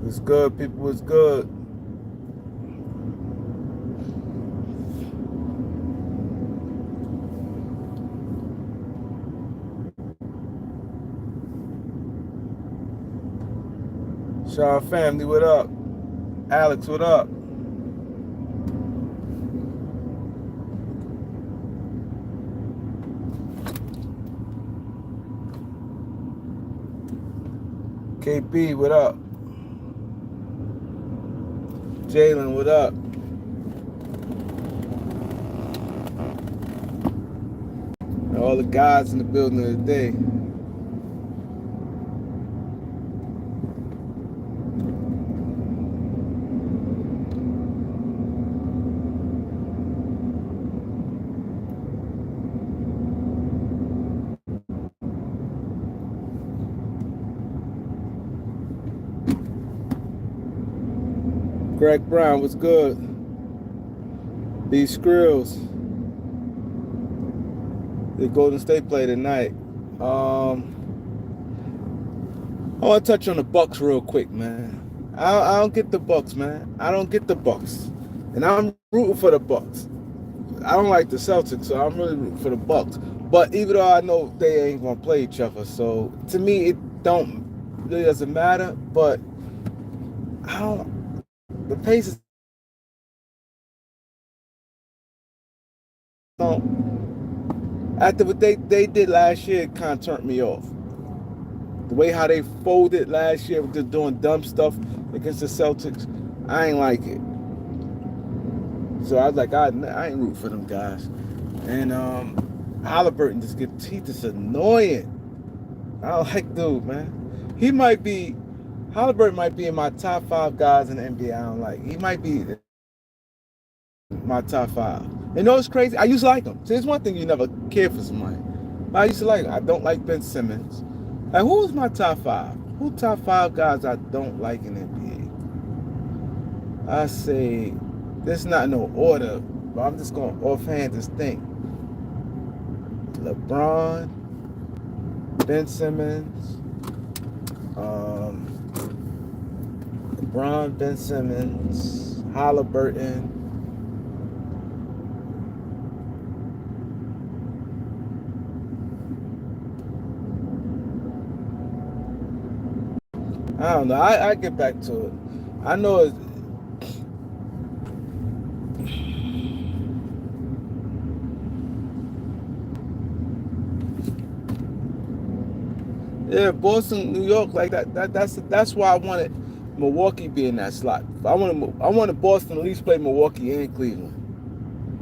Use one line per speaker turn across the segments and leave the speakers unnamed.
Was good, people. Was good. Shaw family, what up? Alex, what up? KB, what up? Jalen, what up? And all the guys in the building today. Greg Brown, what's good? These Skrills. The Golden State play tonight. I want to touch on the Bucks real quick, man. I don't get the Bucks, man. I don't get the Bucks, and I'm rooting for the Bucks. I don't like the Celtics, so I'm really rooting for the Bucks. But even though I know they ain't gonna play each other, so to me it really doesn't matter. But I don't. The Pacers don't. After what they did last year, it kind of turned me off. The way how they folded last year with just doing dumb stuff against the Celtics, I ain't like it. So I was like, I ain't root for them guys. And Halliburton he's just annoying. I don't like dude, man. Halliburton might be in my top 5 guys in the NBA I don't like. He might be my top 5. You know what's crazy? I used to like him. See, it's one thing you never care for somebody. But I used to like him. I don't like Ben Simmons. Like, who was my top 5? Who top 5 guys I don't like in the NBA? I say, there's not no order, but I'm just going offhand just think. LeBron, Ben Simmons, Halliburton. I don't know. I get back to it. I know it's, yeah, Boston, New York, like that's why I wanted Milwaukee be in that slot. I wanted Boston at least play Milwaukee and Cleveland.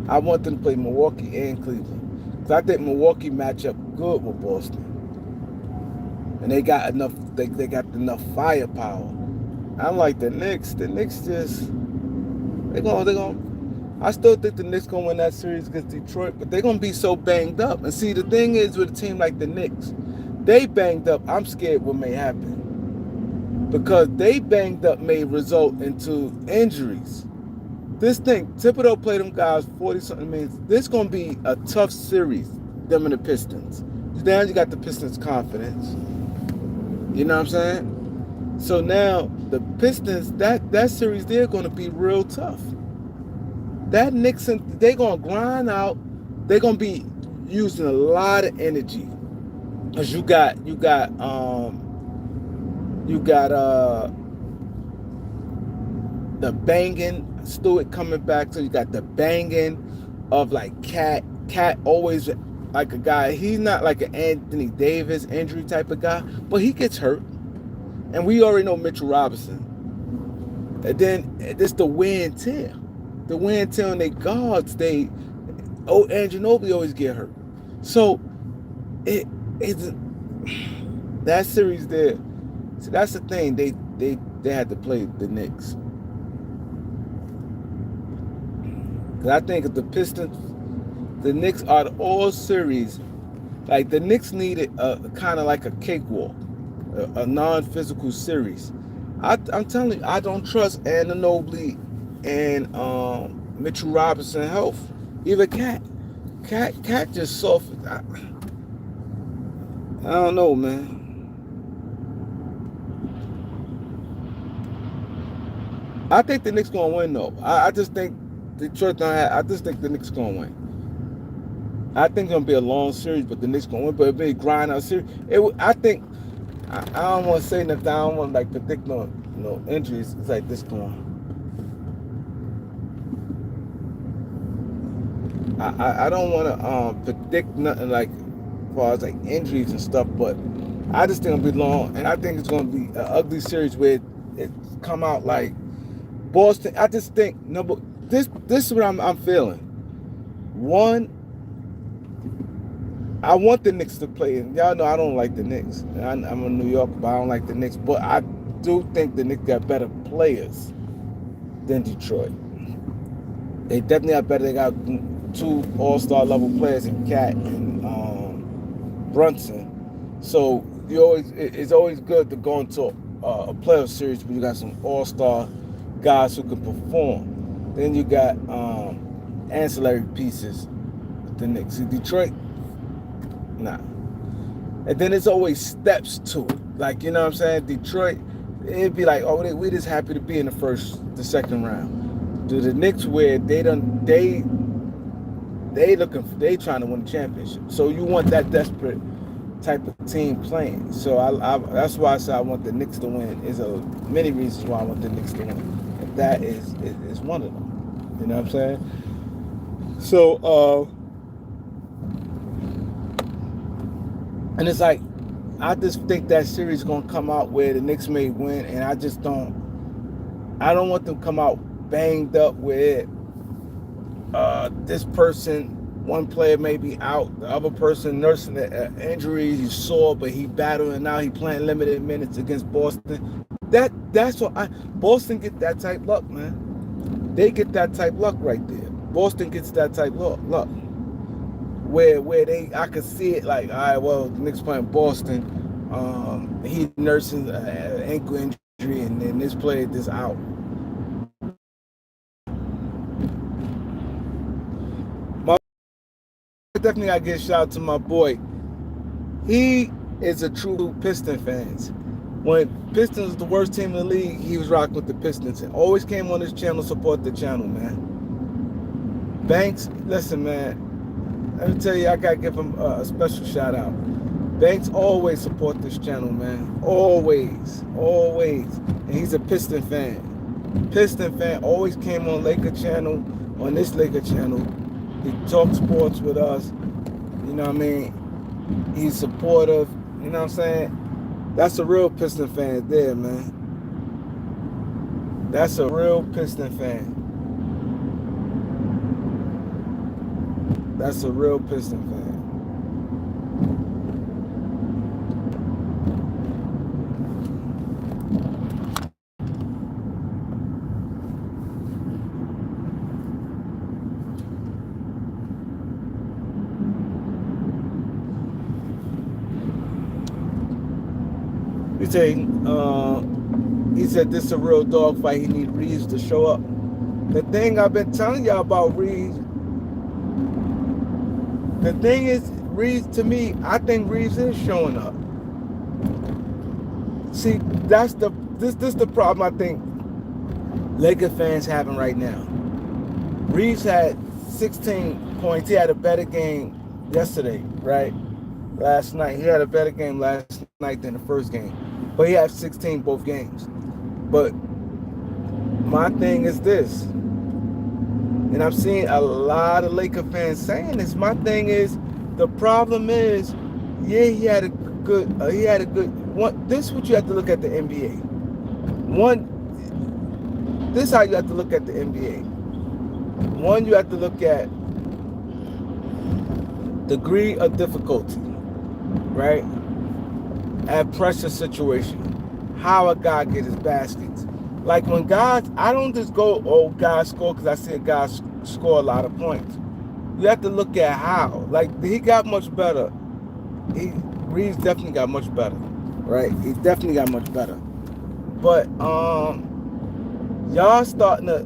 I want them to play Milwaukee and Cleveland. Because I think Milwaukee match up good with Boston. And they got enough firepower. Unlike the Knicks. The Knicks just they're gonna I still think the Knicks gonna win that series against Detroit, but they're gonna be so banged up. And see, the thing is with a team like the Knicks, they banged up, I'm scared what may happen. Because they banged up may result into injuries. This thing, Thibodeau played them guys 40-something minutes. This gonna be a tough series, them and the Pistons. Now you got the Pistons' confidence. You know what I'm saying? So now the Pistons, that series, they're gonna be real tough. That Knicks, they're gonna grind out. They're gonna be using a lot of energy. Cause you got the banging Stewart coming back, so you got the banging of like Cat always like a guy. He's not like an Anthony Davis injury type of guy, but he gets hurt, and we already know Mitchell Robinson. And then it's the wear and tear on their guards. And Ginobili always get hurt, so it's that series there. So that's the thing. They had to play the Knicks. Cause I think if the Pistons, the Knicks are all series, like the Knicks needed a kind of like a cakewalk, a non-physical series. I'm telling you, I don't trust Anunoby and Mitchell Robinson health. Either Cat just soft. I don't know, man. I think the Knicks gonna win though. I just think Detroit don't have. I just think the Knicks gonna win. I think it's gonna be a long series, but the Knicks gonna win. But it'll be a grind out series. I think I don't want to say nothing. I don't want to like predict no injuries. It's like this going. I don't want to predict nothing like as far as like injuries and stuff, but I just think it'll be long, and I think it's gonna be an ugly series where it come out like Boston. I just think number this is what I'm feeling. One, I want the Knicks to play, and y'all know I don't like the Knicks. I'm a New Yorker, but I don't like the Knicks. But I do think the Knicks got better players than Detroit. They definitely got better. They got two all-star level players in Cat and Brunson. So it's always good to go into a playoff series where you got some all-star guys who can perform. Then you got ancillary pieces with the Knicks. In Detroit, nah. And then it's always steps to it. Like, you know what I'm saying? Detroit, it'd be like, oh, we just happy to be in the second round. Do the Knicks where they trying to win the championship. So you want that desperate type of team playing. So that's why I say I want the Knicks to win. There's many reasons why I want the Knicks to win. And that is one of them. You know what I'm saying? So and it's like, I just think that series is gonna come out where the Knicks may win, and I don't want them to come out banged up with this person, one player may be out, the other person nursing an injury, he's sore, but he battling now, he playing limited minutes against Boston. That's what Boston get that type luck, man. They get that type luck right there. Boston gets that type luck. Where I could see it like, all right, well, the Knicks playing Boston, he nursing an ankle injury, and then this player is out. Definitely I give a shout out to my boy. He is a true Piston fan. When Pistons was the worst team in the league, he was rocking with the Pistons and always came on this channel to support the channel, man. Banks, listen, man, let me tell you, I gotta give him a special shout out. Banks always support this channel, man. Always. And he's a Piston fan. Piston fan, always came on Laker channel, on this Laker channel. He talks sports with us. You know what I mean? He's supportive. You know what I'm saying? That's a real Piston fan there, man. That's a real Piston fan. That's a real Piston fan. He said this is a real dog fight. He need Reaves to show up. The thing I've been telling y'all about Reaves, the thing is, Reaves, to me, I think Reaves is showing up. See, this the problem I think Laker fans having right now. Reaves had 16 points. He had a better game yesterday, right? Last night. He had a better game last night than the first game. But he had 16 both games. But my thing is this, and I'm seeing a lot of Laker fans saying this. My thing is, the problem is, yeah, he had a good one. This is what you have to look at the NBA. This is how you have to look at the NBA. One, you have to look at degree of difficulty, right? At pressure situation, how a guy get his baskets. Like when guys, I don't just go, oh, guys score because I see a guy score a lot of points. You have to look at how. Like, he got much better. Reaves definitely got much better, right? He definitely got much better. But y'all starting to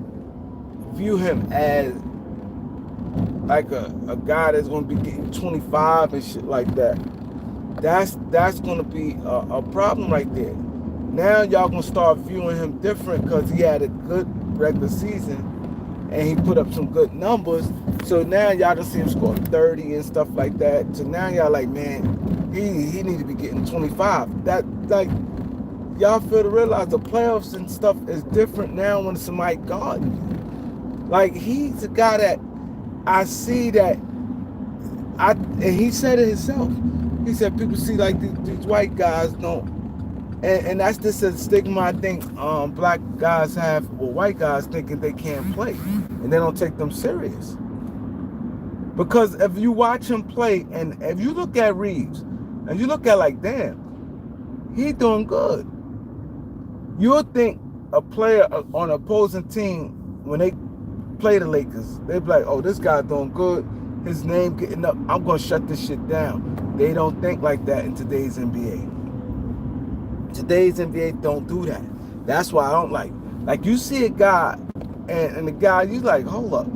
view him as like a guy that's going to be getting 25 and shit like that. That's going to be a problem right there. now y'all gonna start viewing him different because he had a good regular season and he put up some good numbers. So now y'all just see him score 30 and stuff like that. So now y'all like, man, he need to be getting 25. That, like, y'all fail to realize the playoffs and stuff is different now when somebody guarding you. Like, he's a guy that I see that and he said it himself. He said people see like these white guys don't, and that's just a stigma I think black guys have, or white guys thinking they can't play and they don't take them serious. Because if you watch him play, and if you look at Reaves and you look at like, damn, he doing good. You'll think a player on an opposing team, when they play the Lakers, they be like, oh, this guy doing good, his name getting up, I'm gonna shut this shit down. They don't think like that in today's NBA. Today's NBA don't do that. That's why I don't like you see a guy and the guy, you like, hold up,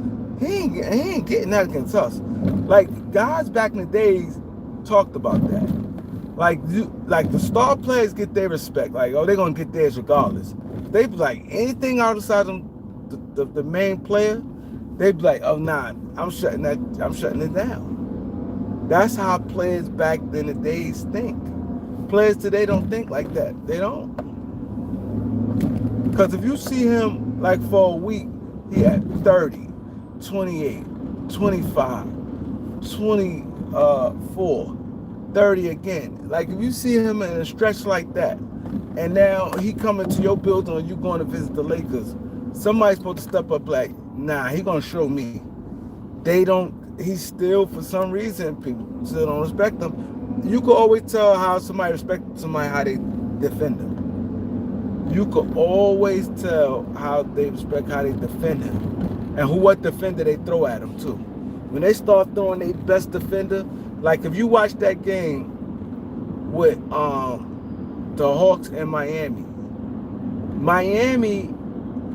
he ain't getting that against us. Like, guys back in the days talked about that. Like the star players get their respect. Like, oh, they're gonna get theirs regardless. They be like, anything outside them, the main player, they be like, oh nah, I'm shutting it down. That's how players back in the days think. Players today don't think like that. They don't. Because if you see him like for a week, he had 30, 28, 25, 24, 30 again. Like, if you see him in a stretch like that, and now he coming to your building or you going to visit the Lakers, somebody's supposed to step up like, nah, he gonna show me. They don't, he still, for some reason, people still don't respect him. You can always tell how somebody respects somebody, how they defend him. You can always tell how they respect how they defend him. And what defender they throw at him too. When they start throwing their best defender, like if you watch that game with the Hawks and Miami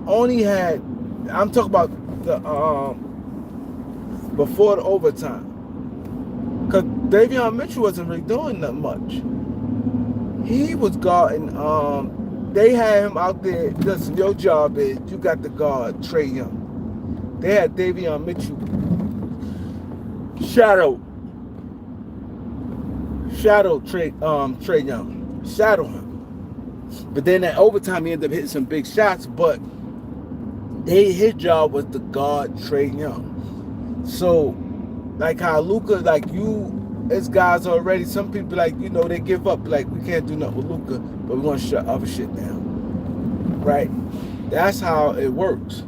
only had, I'm talking about the before the overtime, because Davion Mitchell wasn't really doing that much. He was guarding. They had him out there. Listen, your job is you got to guard Trae Young. They had Davion Mitchell shadow Trae Young, shadow him. But then at overtime he ended up hitting some big shots. But his job was to guard Trae Young. So, like how Luka, like you, as guys already, some people like, you know, they give up, like, we can't do nothing with Luka, but we're gonna shut other shit down, right? That's how it works.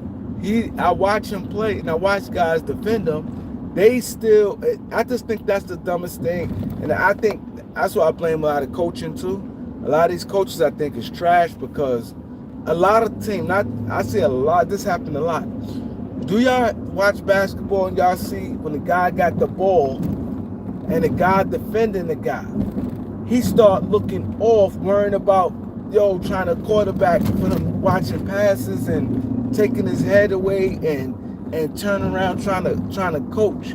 I watch him play, and I watch guys defend him. They still, I just think that's the dumbest thing, and I think that's why I blame a lot of coaching too. A lot of these coaches I think is trash, because a lot of teams, I see a lot, this happened a lot. Do y'all watch basketball and y'all see when the guy got the ball and the guy defending the guy, he start looking off, worrying about, trying to quarterback for them, watching passes and taking his head away and turning around trying to coach.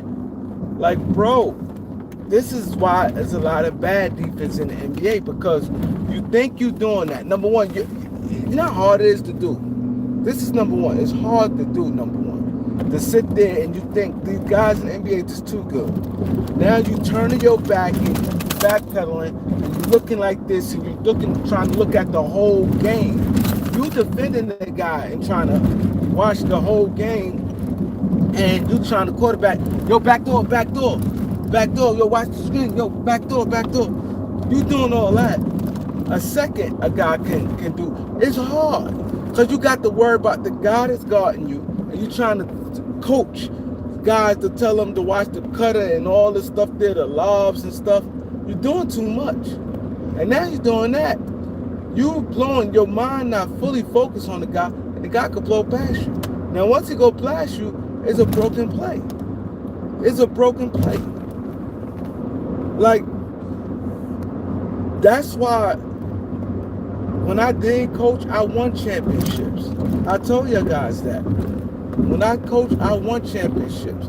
Like, bro, this is why there's a lot of bad defense in the NBA, because you think you're doing that. Number one, you know how hard it is to do. This is number one. It's hard to do, number one. To sit there and you think these guys in the NBA are just too good. Now you turning your back and backpedaling and you're looking like this and you're trying to look at the whole game. You defending the guy and trying to watch the whole game, and you trying to quarterback. Yo, backdoor, yo, watch the screen, yo, backdoor. You doing all that. A second a guy can do. It's hard, because you got to worry about the guy that's guarding you, and you trying to coach guys to tell them to watch the cutter and all this stuff there, the lobs and stuff. You're doing too much. And now you're doing that. You blowing your mind, not fully focused on the guy, and the guy could blow past you. Now once he go past you, it's a broken play. It's a broken play. Like, that's why when I did coach, I won championships. I told you guys that. When I coached, I won championships.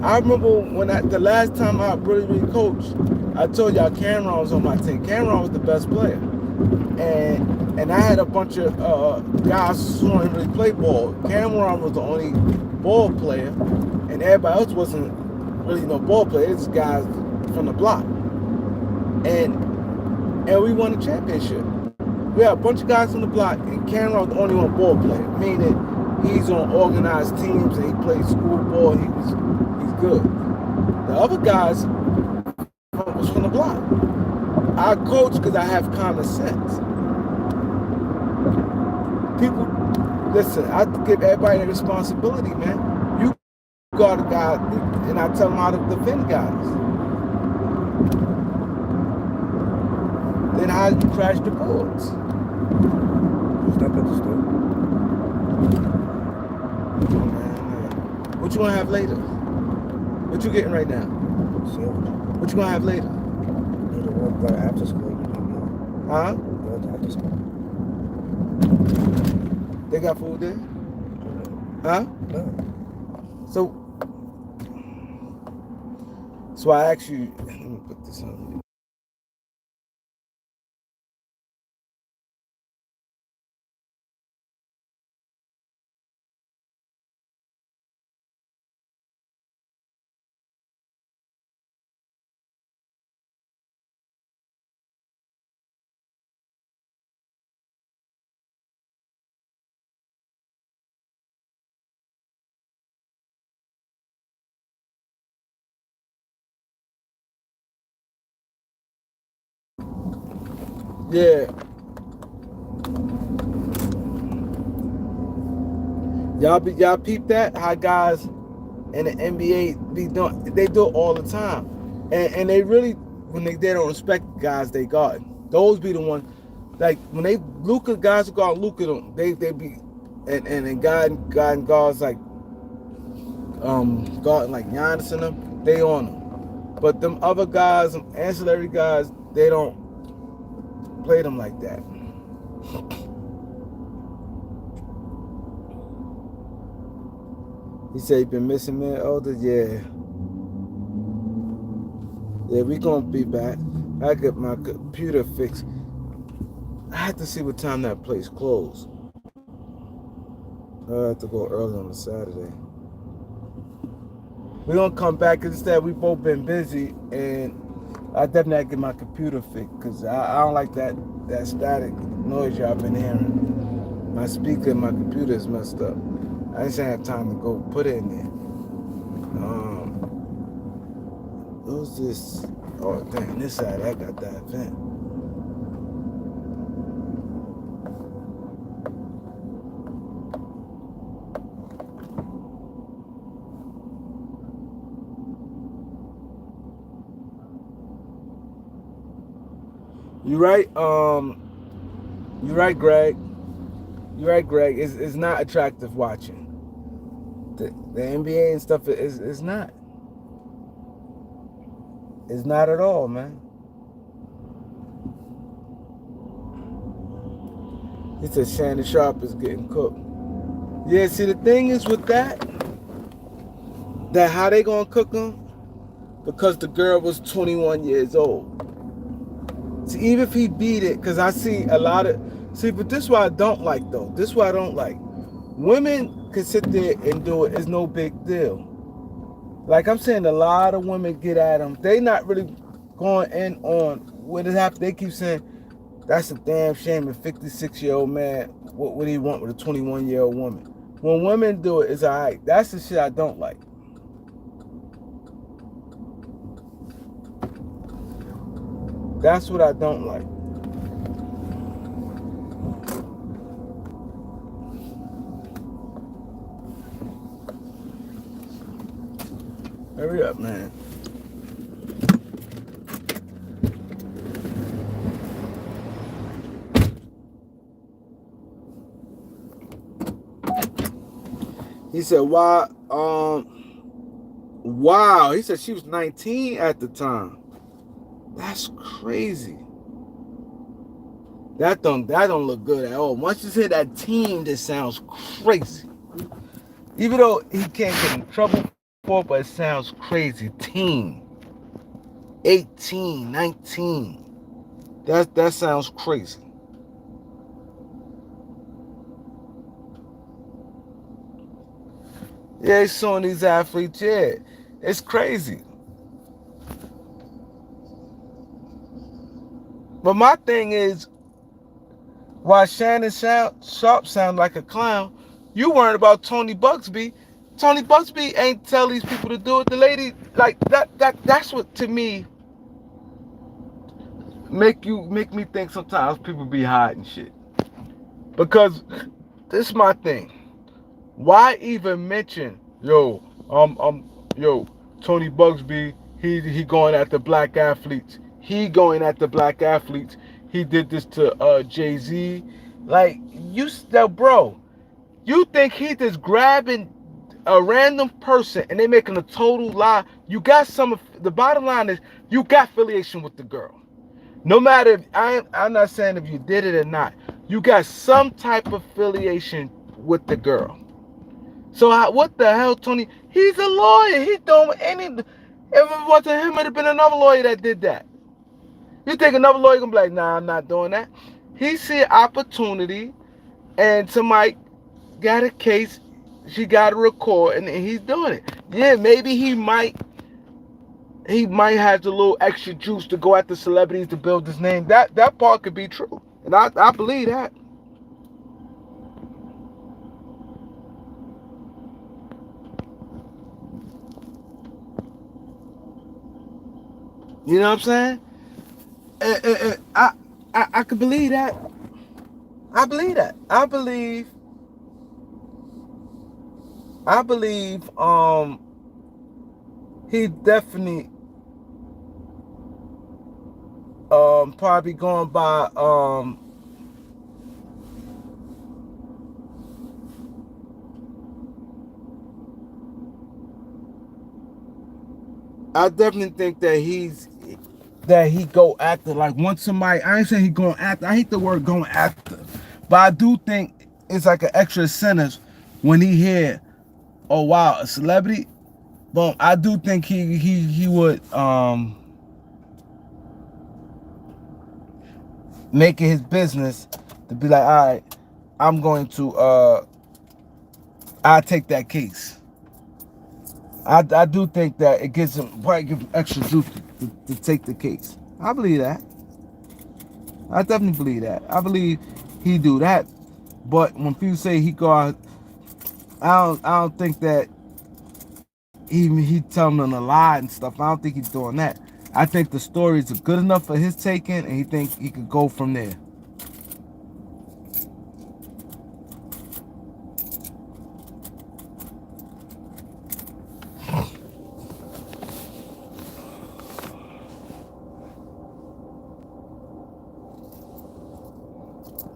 I remember when the last time I really coached, I told y'all Cameron was on my team. Cameron was the best player. And I had a bunch of guys who didn't really play ball. Cameron was the only ball player, and everybody else wasn't really no ball player. It's guys from the block, and we won the championship. We had a bunch of guys on the block, and Cameron was the only one ball player, meaning he's on organized teams and he played school ball. He's good. The other guys was from the block. I coach because I have common sense. People, listen, I give everybody the responsibility, man. You guard a guy, and I tell them how to defend guys. Then how you crash the boards.
Stop at the store.
Oh, man. What you gonna have later? What you getting right now? What you gonna have later?
Need to work right after school.
Huh?
Go after school.
They got food there? Huh?
No.
So I asked you, let me put this on. Yeah. Y'all peep that? How guys in the NBA they do it all the time. And they really, when they don't respect guys they guard. Those be the ones, like when they Luka guys guard Luka, they be and guarding guards like guarding like Giannis and them, they on them. But them other guys, them ancillary guys, they don't play them like that. He said he been missing man older, yeah. Yeah, we gonna be back. I get my computer fixed. I had to see what time that place closed. I have to go early on a Saturday. We're gonna come back instead. We both been busy, and I definitely have to get my computer fixed because I don't like that static noise y'all been hearing. My speaker and my computer is messed up. I just ain't have time to go put it in there. Who's this? Oh, dang, this side I got that vent. You right, Greg. You're right, Greg. It's not attractive watching. The NBA and stuff is not. It's not at all, man. He said Shannon Sharpe is getting cooked. Yeah, see the thing is with that how they gonna cook him? Because the girl was 21 years old. See, even if he beat it, because I see a lot of but this is what I don't like though. This is what I don't like. Women can sit there and do it. It's no big deal. Like I'm saying, a lot of women get at them. They not really going in on what it happened. They keep saying, that's a damn shame a 56-year-old man, what would he want with a 21-year-old woman? When women do it, it's all right. That's the shit I don't like. That's what I don't like. Hurry up, man. He said, why, wow. He said she was 19 at the time. That's crazy. That don't look good at all. Once you say that team, this sounds crazy. Even though he can't get in trouble for it, but it sounds crazy. Team. 18, 19. That sounds crazy. Yeah, they suing these athletes. Yeah, it's crazy. But my thing is, while Shannon Sharpe sound like a clown, you worried about Tony Bugsby. Tony Bugsby ain't tell these people to do it. The lady, like that's what to me make me think sometimes people be hiding shit. Because this is my thing. Why even mention yo, Tony Bugsby, he going at the black athletes. He going at the black athletes. He did this to Jay-Z. Like, you still, bro, you think he just grabbing a random person and they making a total lie? You got some of the bottom line is you got affiliation with the girl. No matter if I'm not saying if you did it or not, you got some type of affiliation with the girl. So what the hell, Tony? He's a lawyer. He's doing any. If it wasn't him, it'd have been another lawyer that did that. You think another lawyer gonna be like, nah, I'm not doing that? He see an opportunity, and somebody got a case. She got a record, and he's doing it. Yeah, maybe he might have the little extra juice to go after celebrities to build his name. That part could be true, and I believe that. You know what I'm saying? I could believe that. I believe that. I believe he definitely probably going by I definitely think that he go after, like, once somebody, I ain't saying he going after, I hate the word going after, but I do think it's like an extra incentive when he hear, oh wow, a celebrity. But I do think he would make it his business to be like, all right, I'm going to I take that case. I do think that it gives him, probably give him extra juice to take the case. I believe that. I definitely believe that. I believe he do that. But when people say he go out, I don't think that he telling them a lie and stuff. I don't think he's doing that. I think the stories are good enough for his taking, and he think he could go from there.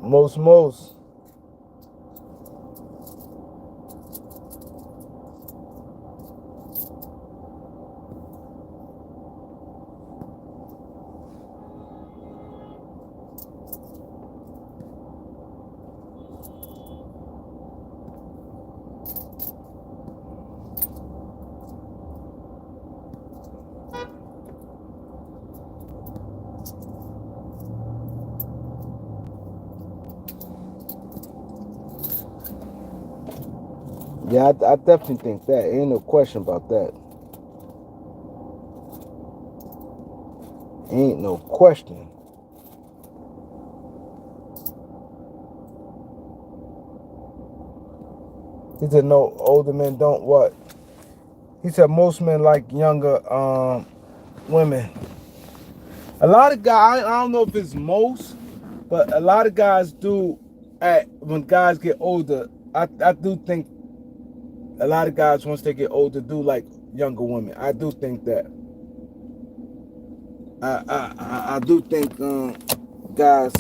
Most. Yeah, I definitely think that. Ain't no question about that. Ain't no question. He said no older men don't what? He said most men like younger women. A lot of guys, I don't know if it's most, but a lot of guys do. At when guys get older, I do think a lot of guys once they get older do like younger women. I do think that. I do think guys.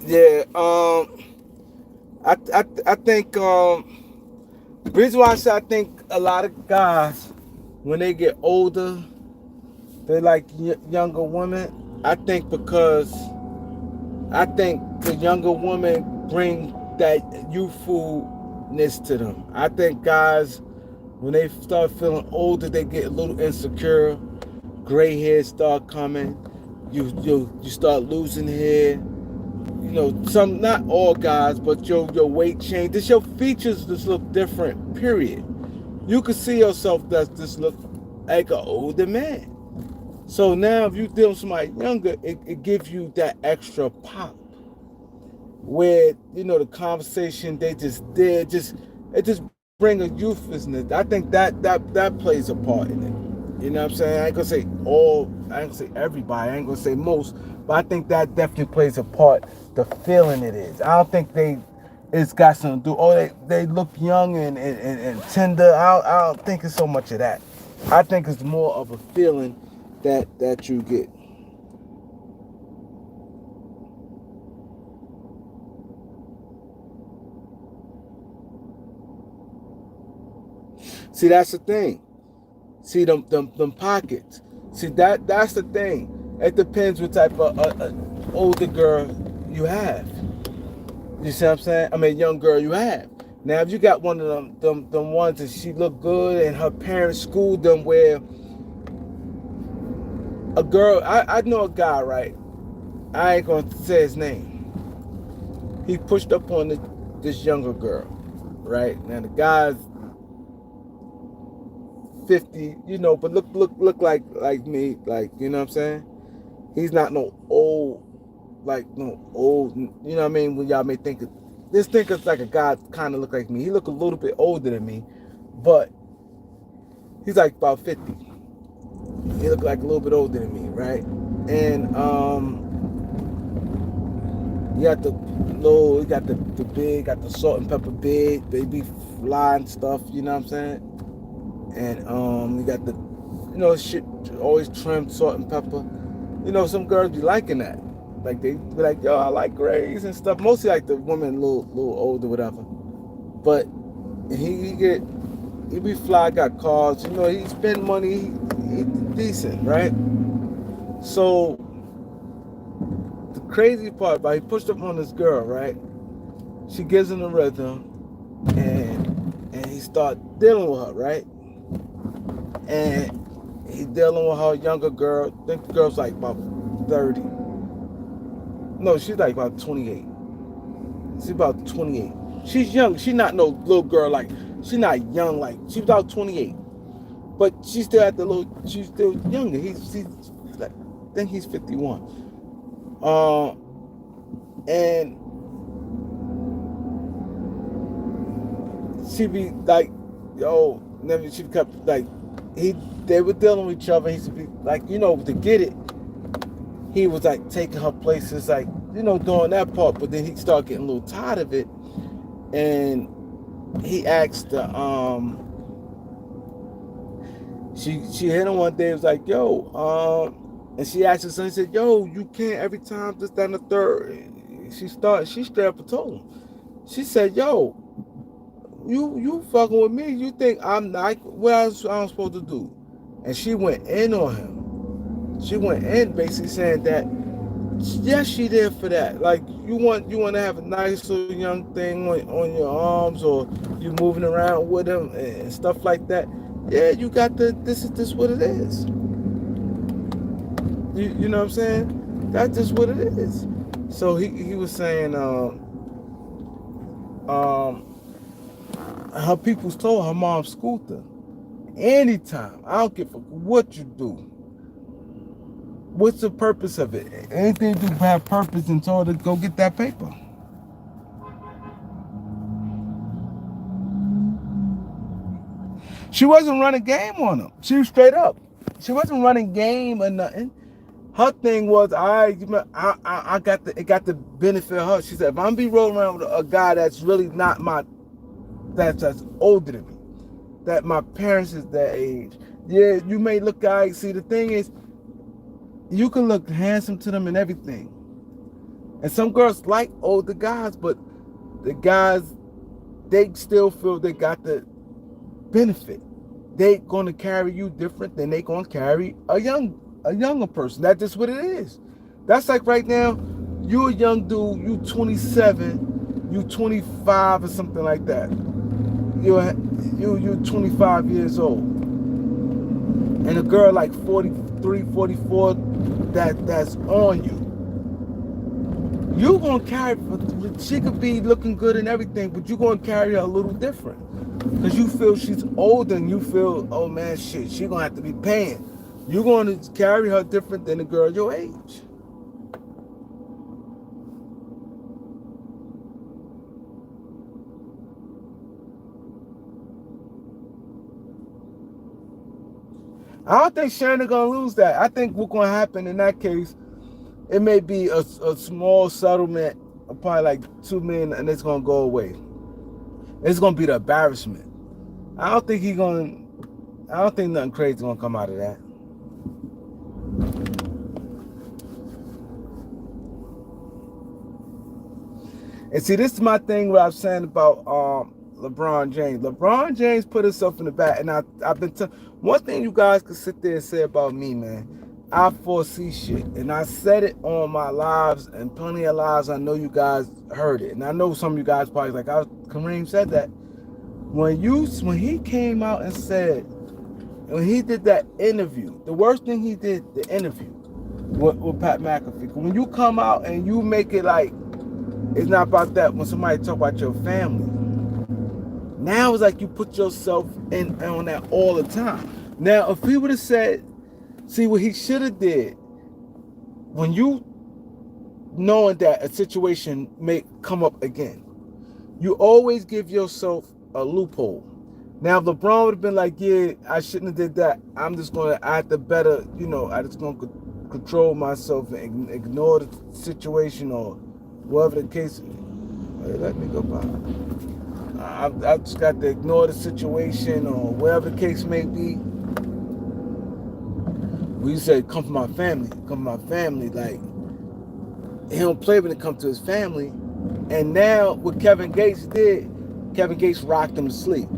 Yeah. I think the reason why I say I think a lot of guys when they get older they like younger women. I think because I think the younger women bring that youthfulness to them. I think guys when they start feeling older they get a little insecure. Gray hairs start coming. You start losing hair. You know, some not all guys, but your weight change. This your features just look different. Period. You can see yourself that this look like an older man. So now if you deal with somebody younger, it gives you that extra pop. Where, you know, the conversation they just did, just it just bring a youthlessness. I think that plays a part in it. You know what I'm saying? I ain't gonna say all, I ain't gonna say everybody, I ain't gonna say most, but I think that definitely plays a part. The feeling it is. I don't think it's got something to do. Oh, they look young and tender. I don't think it's so much of that. I think it's more of a feeling that you get. See, that's the thing. See them pockets. See that's the thing. It depends what type of older girl you have. You see what I'm saying? I mean, young girl you have. Now, if you got one of them ones that she look good and her parents schooled them where a girl, I know a guy, right? I ain't gonna say his name. He pushed up on this younger girl, right? Now the guy's 50, you know, but look like me, like, you know what I'm saying? He's not no old, like no old, you know what I mean? When y'all may think of this thinker's like a guy kind of look like me. He look a little bit older than me, but he's like about 50. He look like a little bit older than me, right? And he got the big, got the salt and pepper beard, baby fly and stuff, you know what I'm saying? And you got the, you know, shit always trimmed salt and pepper. You know, some girls be liking that. Like they be like, yo, I like grays and stuff. Mostly like the women a little older, whatever. But he be fly, got cars. You know, he spend money. He decent, right? So the crazy part about he pushed up on this girl, right? She gives him the rhythm, and he start dealing with her, right? And he dealing with her younger girl. I think the girl's like about 30. No, she's like about 28. She's about 28. She's young. She's not no little girl like, she's not young like, she's about 28. But she's still at the little, she's still younger. He's like, I think he's 51. And she be like, yo, never, she kept like, they were dealing with each other. He used to be like, you know, to get it, he was like taking her places, like, you know, doing that part. But then he started getting a little tired of it, and he asked the she hit him one day. It was like, yo, and she asked her son. He said, yo, you can't every time this, that, and the third. She straight up and told him. She said, yo, you fucking with me? You think I'm not? What else I'm supposed to do? And she went in on him. She went in basically saying that yes, she did for that. Like you want to have a nice little young thing on your arms, or you moving around with him and stuff like that. Yeah, you got this is this what it is. You know what I'm saying? That's just what it is. So he was saying her people's told her mom schooled her. Anytime. I don't give a what you do. What's the purpose of it? Anything to have purpose and told her to go get that paper. She wasn't running game on him. She was straight up. She wasn't running game or nothing. Her thing was, I got it got the benefit of her. She said, if I'm be rolling around with a guy that's really not that's older than me, that my parents is that age. Yeah, you may look guys. See, the thing is, you can look handsome to them and everything, And some girls like older guys, but the guys, they still feel they got the benefit. They gonna carry you different than they gonna carry a younger person. That's just what it is. That's like right now, you a young dude, you 27, you 25 or something like that. You 25 years old. And a girl like 43, 44 that's on you. You gonna carry, she could be looking good and everything, but you gonna carry her a little different. Because you feel she's older and you feel, oh man, shit, she gonna have to be paying. You're gonna carry her different than a girl your age. I don't think Shannon gonna lose that. I think what's gonna happen in that case, it may be a small settlement of probably like $2 million, and it's gonna go away. It's gonna be the embarrassment. I don't think nothing crazy gonna come out of that. And see, this is my thing what I was saying about LeBron James. LeBron James put himself in the back, and I've been one thing you guys can sit there and say about me, man. I foresee shit, and I said it on my lives and plenty of lives. I know you guys heard it, and I know some of you guys probably like, Kareem said that when he came out and said, when he did that interview, the worst thing he did, the interview with Pat McAfee. When you come out and you make it like it's not about that, when somebody talk about your family, now it's like you put yourself in on that all the time. Now, if he would have said, see what he should have did, when you knowing that a situation may come up again, you always give yourself a loophole. Now, if LeBron would have been like, yeah, I shouldn't have did that. I have to better, I just gonna control myself and ignore the situation or whatever the case. Hey, let me go by. I just got to ignore the situation or whatever the case may be. When you say come from my family, like he don't play when it comes to his family. And now what Kevin Gates did, Kevin Gates rocked him to sleep.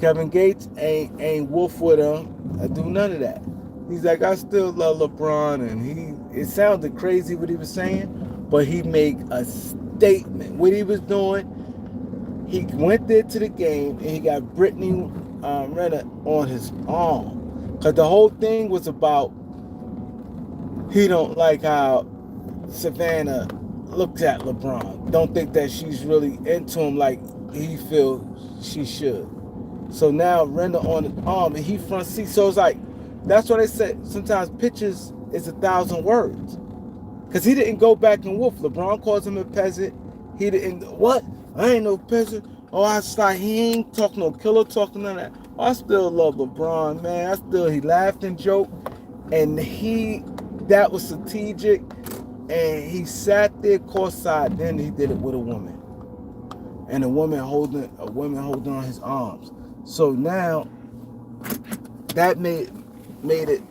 Kevin Gates ain't wolf with him. I do none of that. He's like, I still love LeBron, and it sounded crazy what he was saying, but he made a statement. What he was doing, he went there to the game and he got Brittany Renner on his arm. Because the whole thing was about he don't like how Savannah looks at LeBron. Don't think that she's really into him like he feels she should. So now Renner on his arm and he front seat. So it's like, that's why they said sometimes pictures is 1,000 words. Because he didn't go back and woof. LeBron calls him a peasant. He didn't, what? I ain't no peasant. Oh, I was he ain't talk no killer talk, none of that. Oh, I still love LeBron, man. He laughed and joked. And that was strategic. And he sat there courtside. Then he did it with a woman. And a woman holding on his arms. So now, that made it.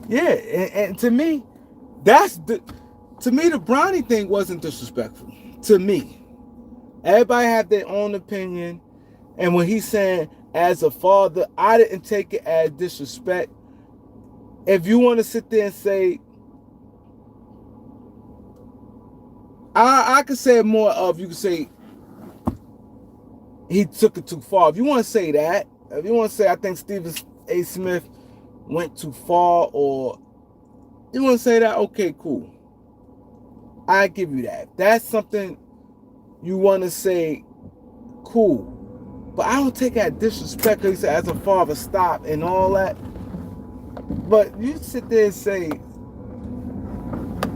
Yeah, and to me, the Bronny thing wasn't disrespectful. To me, everybody had their own opinion, and when he's saying as a father, I didn't take it as disrespect. If you want to sit there and say, I could say more of, you could say he took it too far. If you want to say that, if you want to say I think Stephen A. Smith went too far, or you want to say that, okay, cool. I give you that. That's something you want to say, cool. But I don't take that disrespect. He said, as a father, stop and all that. But you sit there and say,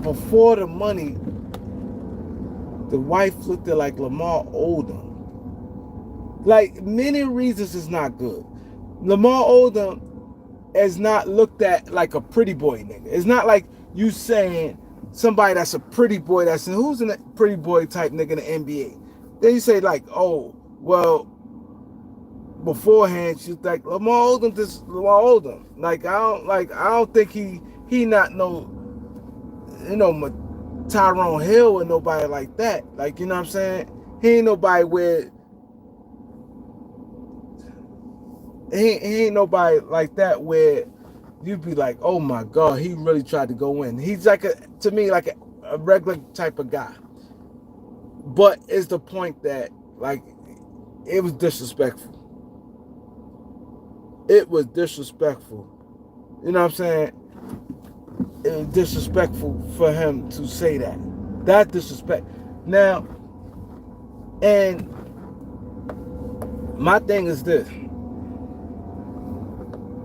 before the money, the wife looked at like Lamar Odom. Like, many reasons is not good. Lamar Odom is not looked at like a pretty boy nigga. It's not like you saying somebody that's a pretty boy, that's who's a pretty boy type nigga in the NBA. Then you say like, oh, well, beforehand she's like Lamar Odom, this Lamar Odom. Like I don't think he not no, you know, Tyrone Hill or nobody like that. Like, you know what I'm saying? He ain't nobody where he ain't nobody like that where you'd be like, oh my God, he really tried to go in. He's like to me like a regular type of guy. But it's the point that like it was disrespectful. It was disrespectful. You know what I'm saying? It was disrespectful for him to say that. That disrespect. Now, and my thing is this.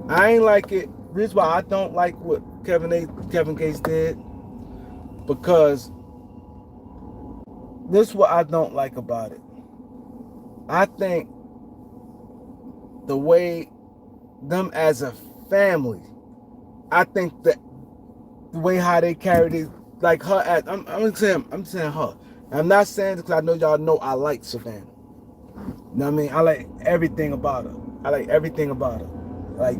I ain't like it. Reason why I don't like what Kevin Gates did, because this is what I don't like about it. I think the way them as a family, I think that the way how they carried it, like her as I'm saying her. I'm not saying this because I know y'all know I like Savannah. You know what I mean? I like everything about her. Like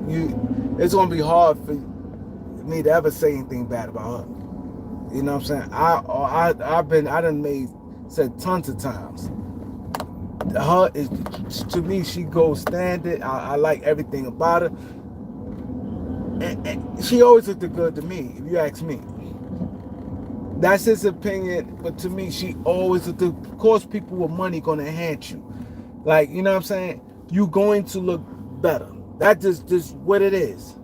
it's gonna be hard for me to ever say anything bad about her. You know what I'm saying? I done said tons of times. Her is, to me, she goes standard. I like everything about her. And she always looked good to me, if you ask me. That's his opinion, but to me, she always looked good. Of course, people with money gonna enhance you. Like, you know what I'm saying? You going to look better. That's just what it is.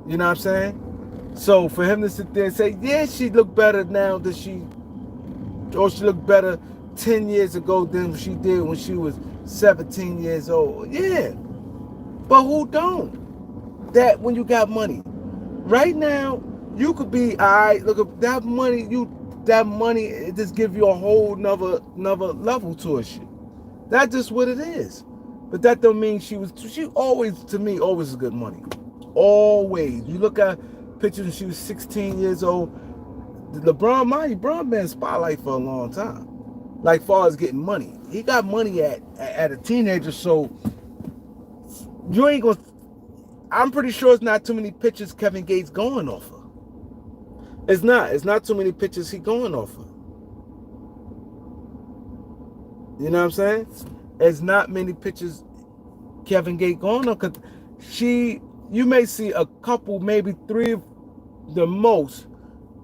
You know what I'm saying? So for him to sit there and say, yeah, she look better now than she looked better 10 years ago than she did when she was 17 years old. Yeah. But who don't? That when you got money. Right now, you could be, all right, look at that money, it just give you a whole nother level to a shit. That's just what it is. But that don't mean she always, to me, always is good money. Always. You look at pictures when she was 16 years old. LeBron been in spotlight for a long time. Like far as getting money. He got money at a teenager, so you ain't gonna, I'm pretty sure it's not too many pictures Kevin Gates going off of. It's not too many pictures he going off of. You know what I'm saying? It's not many pictures Kevin Gates going on, because you may see a couple, maybe three, the most,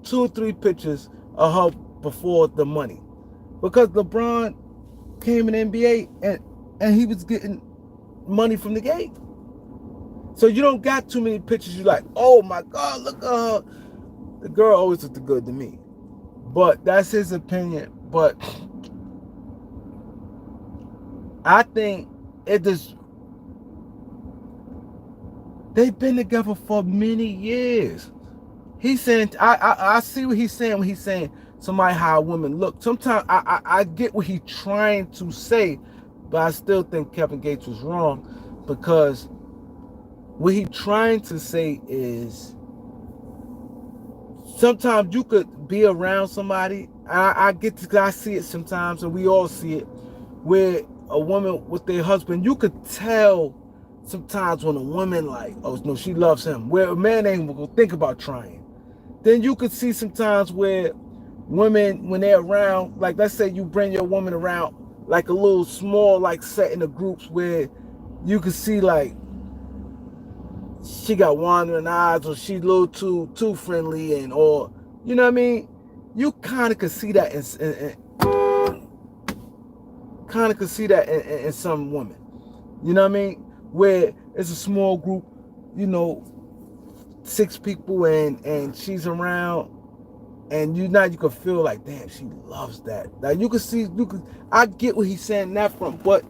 2 or 3 pictures of her before the money. Because LeBron came in the NBA and he was getting money from the gate. So you don't got too many pictures. You're like, oh my God, look at her. The girl always looked good to me. But that's his opinion. But I think they've been together for many years. He's saying, I see what he's saying when he's saying somebody how women look. Sometimes I get what he's trying to say, but I still think Kevin Gates was wrong, because what he's trying to say is sometimes you could be around somebody. I get to, I see it sometimes, and we all see it, where a woman with their husband, you could tell sometimes when a woman like, oh no, she loves him, where a man ain't gonna think about trying. Then you could see sometimes where women, when they're around, like let's say you bring your woman around like a little small, like setting of groups where you could see like she got wandering eyes, or she's a little too friendly, and or you know what I mean. You kind of could see that in some women. You know what I mean? Where it's a small group, you know, 6 people, and she's around, and you could feel like, damn, she loves that. Like I get what he's saying that from, but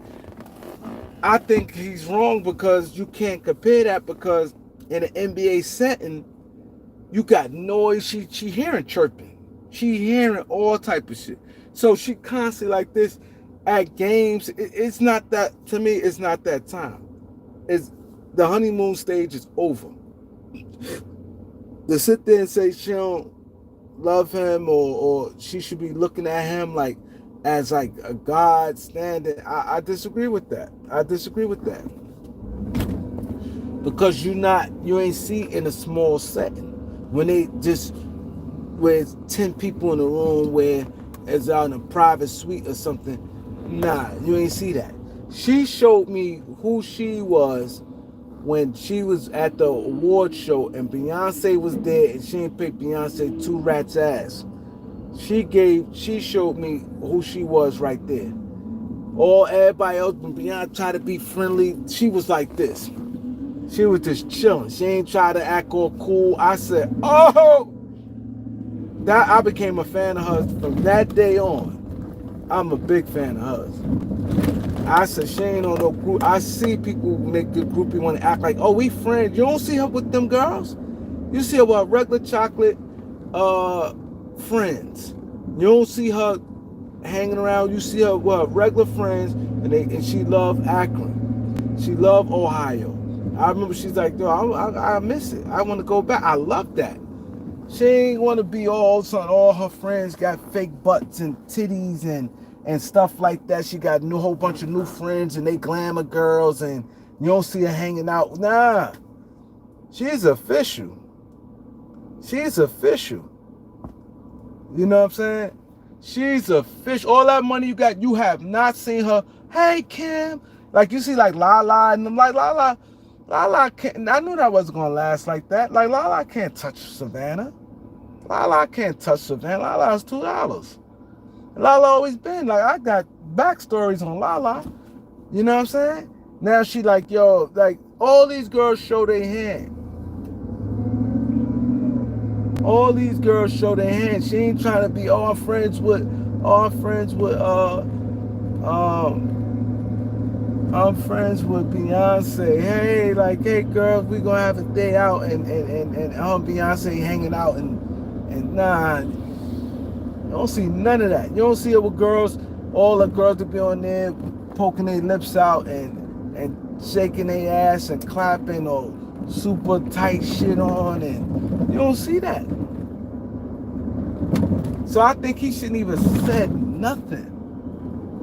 I think he's wrong, because you can't compare that, because in an NBA setting, You got noise. She hearing chirping. She hearing all type of shit. So she constantly like this at games. It's not that, to me, it's not that time. It's the honeymoon stage is over. To sit there and say she don't love him or she should be looking at him like as like a god standing, I disagree with that. I disagree with that. Because you ain't see in a small setting. When they just, where it's 10 people in the room, where it's out in a private suite or something, nah, you ain't see that. She showed me who she was when she was at the award show and Beyonce was there and she ain't picked Beyonce two rats ass. She showed me who she was right there. All everybody else, when Beyonce tried to be friendly, she was like this. She was just chilling. She ain't try to act all cool. I said, oh, that I became a fan of hers from that day on. I'm a big fan of hers. I said, she ain't on no group. I see people make the groupie want to act like, oh, we friends. You don't see her with them girls. You see her with regular chocolate friends. You don't see her hanging around. You see her with her regular friends, and she love Akron. She love Ohio. I remember she's like, yo, I miss it. I want to go back. I love that. She ain't want to be all of a sudden all her friends got fake butts and titties and stuff like that. She got a whole bunch of new friends and they glamour girls and you don't see her hanging out. Nah. She's official. She's official. You know what I'm saying? She's official. All that money you got, you have not seen her. Hey, Kim. Like you see like Lala and them, like Lala can't, I knew that wasn't going to last like that. Like, Lala can't touch Savannah. Lala can't touch Savannah. Lala's $2. Lala always been. Like, I got backstories on Lala. You know what I'm saying? Now she like, yo, like, all these girls show their hand. All these girls show their hand. She ain't trying to be all friends with I'm friends with Beyonce. Hey, like, hey, girls, we gonna have a day out and Beyonce hanging out and nah, you don't see none of that. You don't see it with girls. All the girls that be on there poking their lips out and shaking their ass and clapping or super tight shit on, and you don't see that. So I think he shouldn't even said nothing.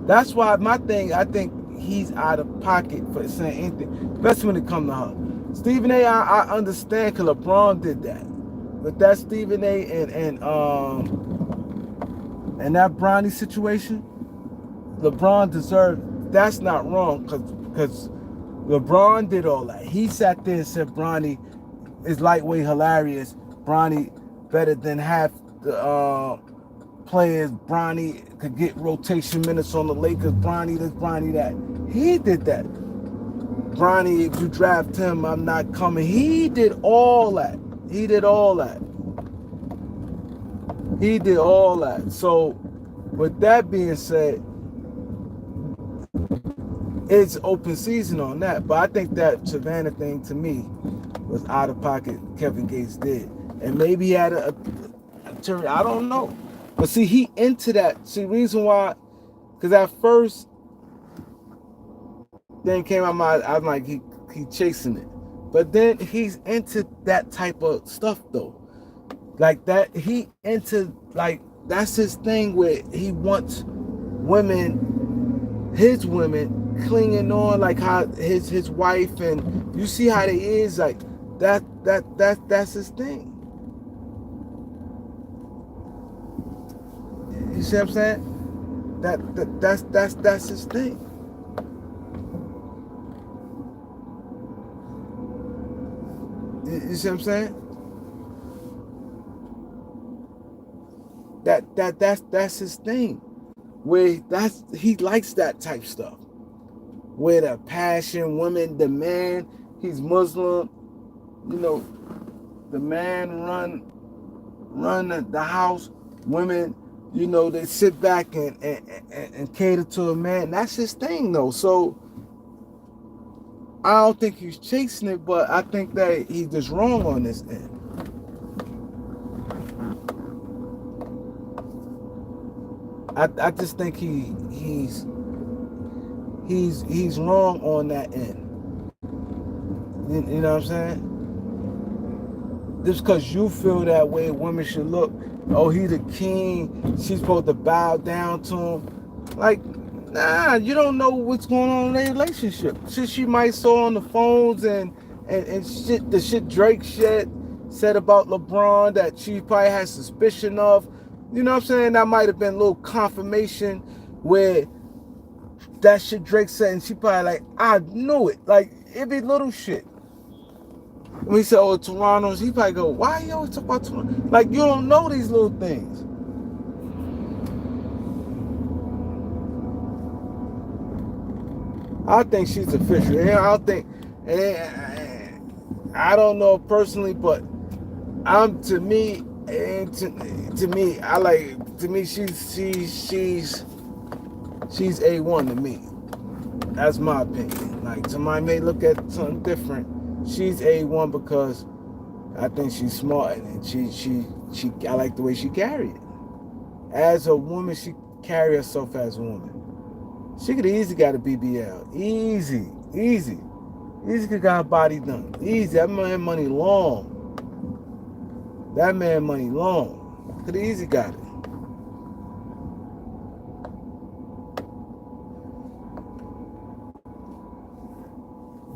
That's why my thing, I think he's out of pocket for saying anything, especially when it comes to her. Stephen A, I understand because LeBron did that. But that Stephen A and that Bronny situation, LeBron deserved, that's not wrong because LeBron did all that. He sat there and said Bronny is lightweight hilarious. Bronny better than half the players. Bronny could get rotation minutes on the Lakers. Bronny this, Bronny that. He did that. Bronny, if you draft him, I'm not coming. He did all that. He did all that. He did all that. So, with that being said, it's open season on that. But I think that Savannah thing, to me, was out of pocket. Kevin Gates did. And maybe he had a I don't know. But see, he into that. See, reason why, because at first, then came out my, I'm like, he chasing it. But then he's into that type of stuff, though. Like that, he into, like, that's his thing where he wants women, his women, clinging on, like how his wife, and you see how they is, like, that's his thing. You see what I'm saying? That's his thing. You see what I'm saying? That's his thing. Where he likes that type stuff. Where the passion, women, the man, he's Muslim, you know, the man run the house, women, you know, they sit back and cater to a man. That's his thing, though. So I don't think he's chasing it, but I think that he's just wrong on this end. I just think he's wrong on that end. You know what I'm saying? Just because you feel that way, women should look. Oh, he's a king. She's supposed to bow down to him. Like, nah, you don't know what's going on in their relationship. She might saw on the phones and shit, the shit Drake said about LeBron that she probably had suspicion of. You know what I'm saying? That might have been a little confirmation where that shit Drake said, and she probably like, I knew it. Like, it be little shit. When he said, oh, Toronto's, he probably go, why you always talk about Toronto? Like, you don't know these little things. I think she's official. And I don't know personally, but to me, she's A1 to me. That's my opinion. Like, somebody may look at something different. She's A1 because I think she's smart and I like the way she carried it. As a woman, she carry herself as a woman. She could easily got a BBL. Easy could got her body done. Easy. That man money long. Could easily got it.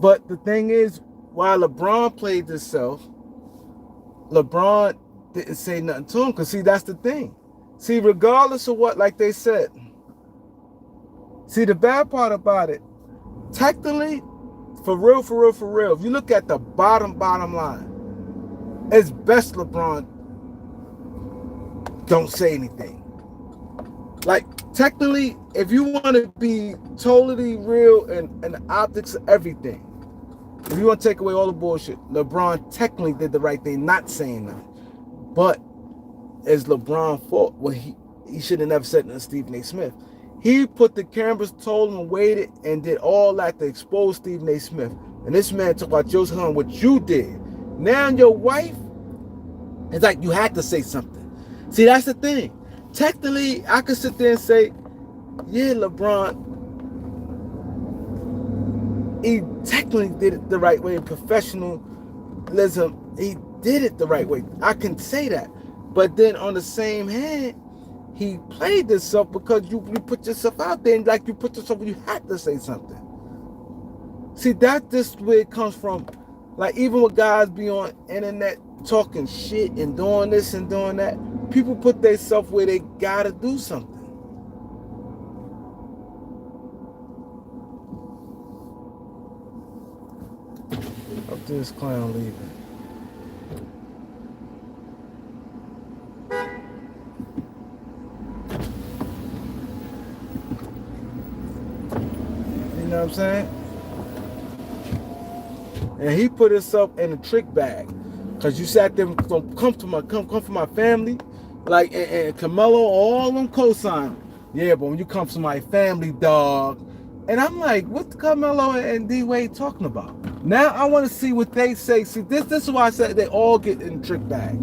But the thing is, while LeBron played himself, LeBron didn't say nothing to him. Because, see, that's the thing. See, regardless of what, like they said, see, the bad part about it, technically, for real, if you look at the bottom line, it's best LeBron don't say anything. Like, technically, if you want to be totally real and the optics of everything, if you want to take away all the bullshit, LeBron technically did the right thing, not saying that. But as LeBron's fault, well, he should have never said nothing to Stephen A. Smith. He put the cameras, told him, waited, and did all that to expose Stephen A. Smith. And this man talked about your son, what you did. Now your wife, it's like you had to say something. See, that's the thing. Technically, I could sit there and say, yeah, LeBron, he technically did it the right way. In professionalism, he did it the right way. I can say that. But then on the same hand, he played himself because you put yourself out there, and like you put yourself, you had to say something. See, that's just where it comes from. Like, even when guys be on internet talking shit and doing this and doing that, people put themselves where they gotta do something. Up to this clown leaving. You know what I'm saying? And he put himself in a trick bag. Cause you sat there, come for my family. Like, and Carmelo, all them co-sign. Yeah, but when you come to my family, dog. And I'm like, what's Carmelo and D-Wade talking about? Now I want to see what they say. See, this is why I said they all get in the trick bag.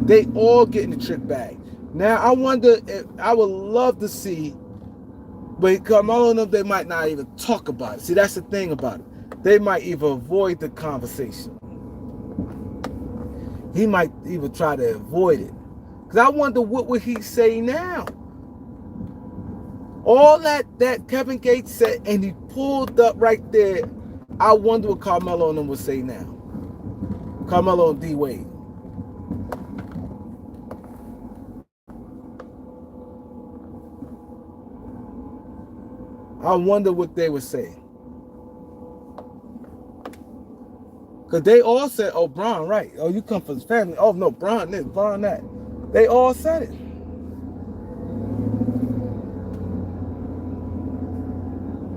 They all get in the trick bag. Now I wonder if I would love to see, but Carmelo and them, they might not even talk about it. See, that's the thing about it. They might even avoid the conversation. He might even try to avoid it. Because I wonder what would he say now? All that Kevin Gates said, and he pulled up right there. I wonder what Carmelo and them would say now. Carmelo and D-Wade. I wonder what they would say. Because they all said, oh, Bron, right. Oh, you come from his family. Oh, no, Bron this, Bron that. They all said it.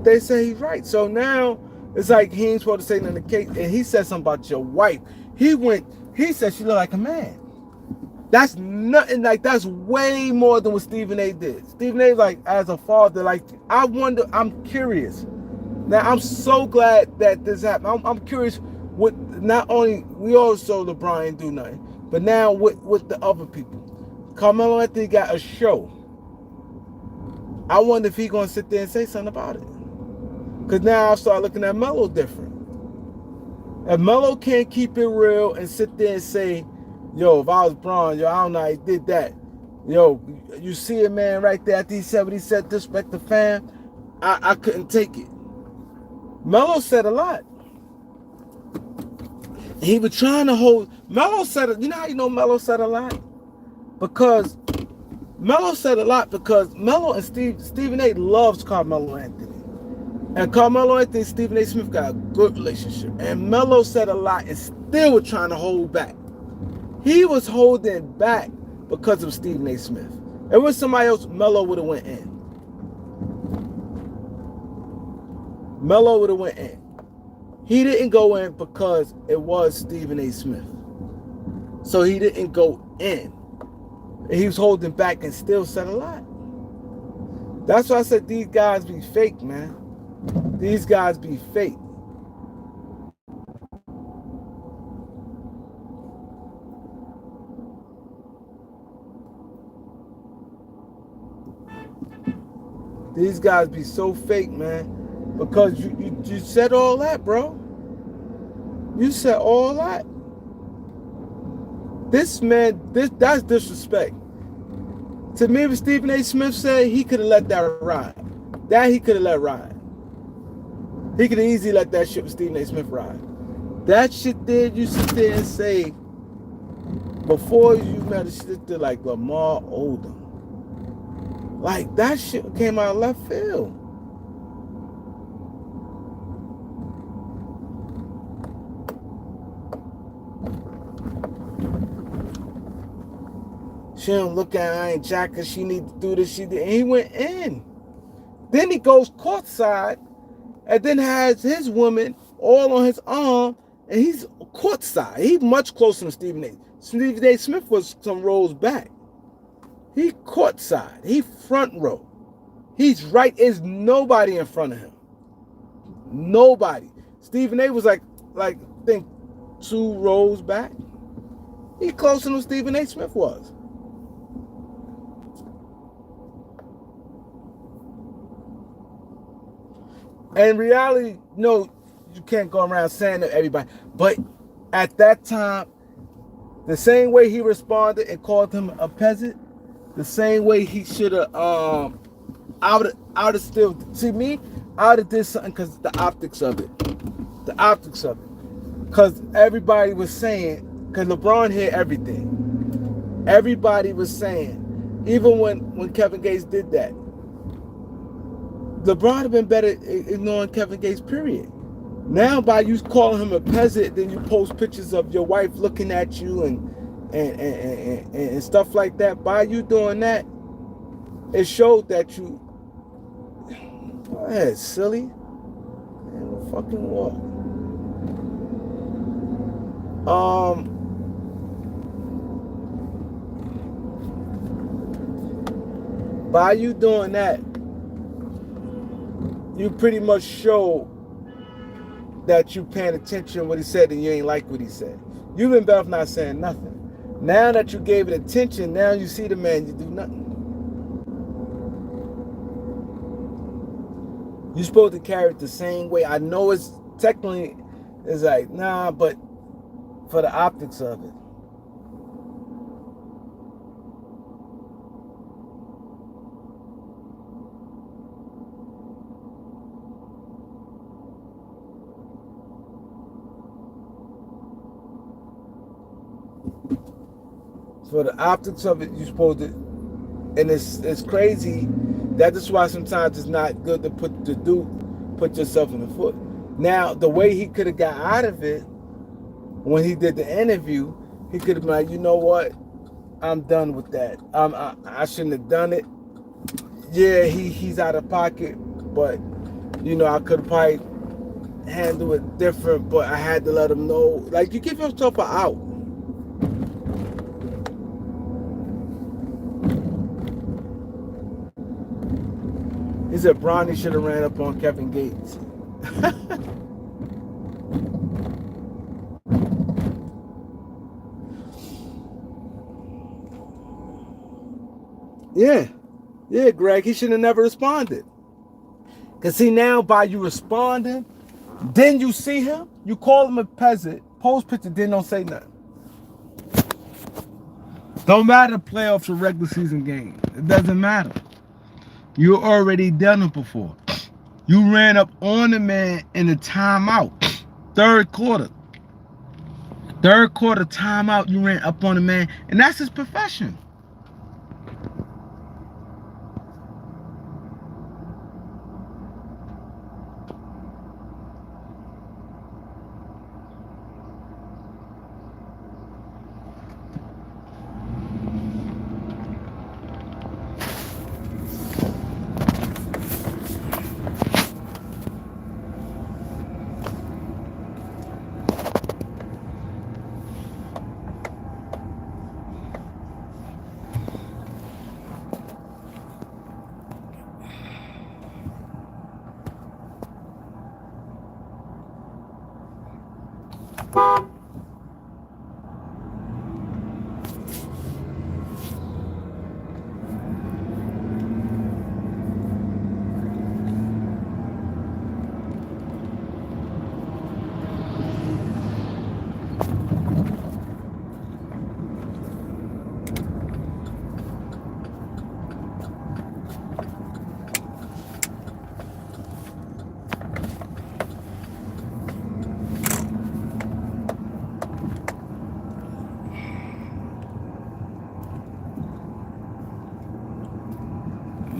They say he's right. So now it's like he ain't supposed to say nothing to Kate. And he said something about your wife. He said she looked like a man. That's nothing, like, that's way more than what Stephen A. did. Stephen A. like, as a father, like, I wonder, I'm curious. Now, I'm so glad that this happened. I'm curious what, not only, we all saw LeBron do nothing, but now with the other people. Carmelo Anthony got a show. I wonder if he gonna sit there and say something about it. Cause now I start looking at Melo different. If Melo can't keep it real and sit there and say, yo, if I was Bron, yo, I don't know how he did that. Yo, you see a man right there after he said what he said, disrespect the fam, I couldn't take it. Melo said a lot. He was trying to hold, Melo said, you know how you know Melo said a lot? Because Melo said a lot because Melo and Stephen A. loves Carmelo Anthony. And Carmelo Anthony and Stephen A. Smith got a good relationship. And Melo said a lot and still was trying to hold back. He was holding back because of Stephen A. Smith. If it was somebody else, Melo would have went in. Melo would have went in. He didn't go in because it was Stephen A. Smith. So he didn't go in. He was holding back and still said a lot. That's why I said these guys be fake, man. These guys be fake. These guys be so fake, man. Because you said all that, bro. You said all that. This man, that's disrespect. To me, what Stephen A. Smith said, he could have let that ride. That he could have let ride. He could have easily let that shit with Stephen A. Smith ride. That shit there, you sit there and say, before you met a shit there like Lamar Odom. Like, that shit came out of left field. She don't look at her, I ain't Jack, cause she need to do this, she did. And he went in. Then he goes courtside and then has his woman all on his arm, and he's courtside. He's much closer than Stephen A. Stephen A. Smith was some rows back. He courtside. He front row. He's right. There's nobody in front of him. Nobody. Stephen A. was like I think 2 rows back. He closer than Stephen A. Smith was. And in reality, no, you can't go around saying to everybody. But at that time, the same way he responded and called him a peasant, the same way he should have, I would have still, see me, I would have did something because the optics of it. The optics of it. Because everybody was saying, because LeBron heard everything. Everybody was saying, even when Kevin Gates did that, LeBron have been better ignoring Kevin Gates, period. Now, by you calling him a peasant, then you post pictures of your wife looking at you and stuff like that. By you doing that, it showed that you. Go ahead, silly. Man, fucking what? By you doing that, you pretty much show that you paying attention to what he said and you ain't like what he said. You've been better off not saying nothing. Now that you gave it attention, now you see the man, you do nothing. You're supposed to carry it the same way. I know it's technically, it's like, nah, but for the optics of it. For the optics of it, you're supposed to, and it's crazy. That is why sometimes it's not good to put yourself in the foot. Now, the way he could have got out of it when he did the interview, he could have been like, you know what, I'm done with that. I shouldn't have done it. Yeah, he's out of pocket, but you know, I could have probably handled it different, but I had to let him know. Like, you give yourself an out. He said Bronny should have ran up on Kevin Gates. Yeah. Yeah, Greg, he should have never responded. Because see, now by you responding, then you see him, you call him a peasant, post picture, then don't say nothing. Don't matter playoffs or regular season games. It doesn't matter. You already done it before. You ran up on the man in the timeout. Third quarter. Third quarter timeout, you ran up on the man, and that's his profession.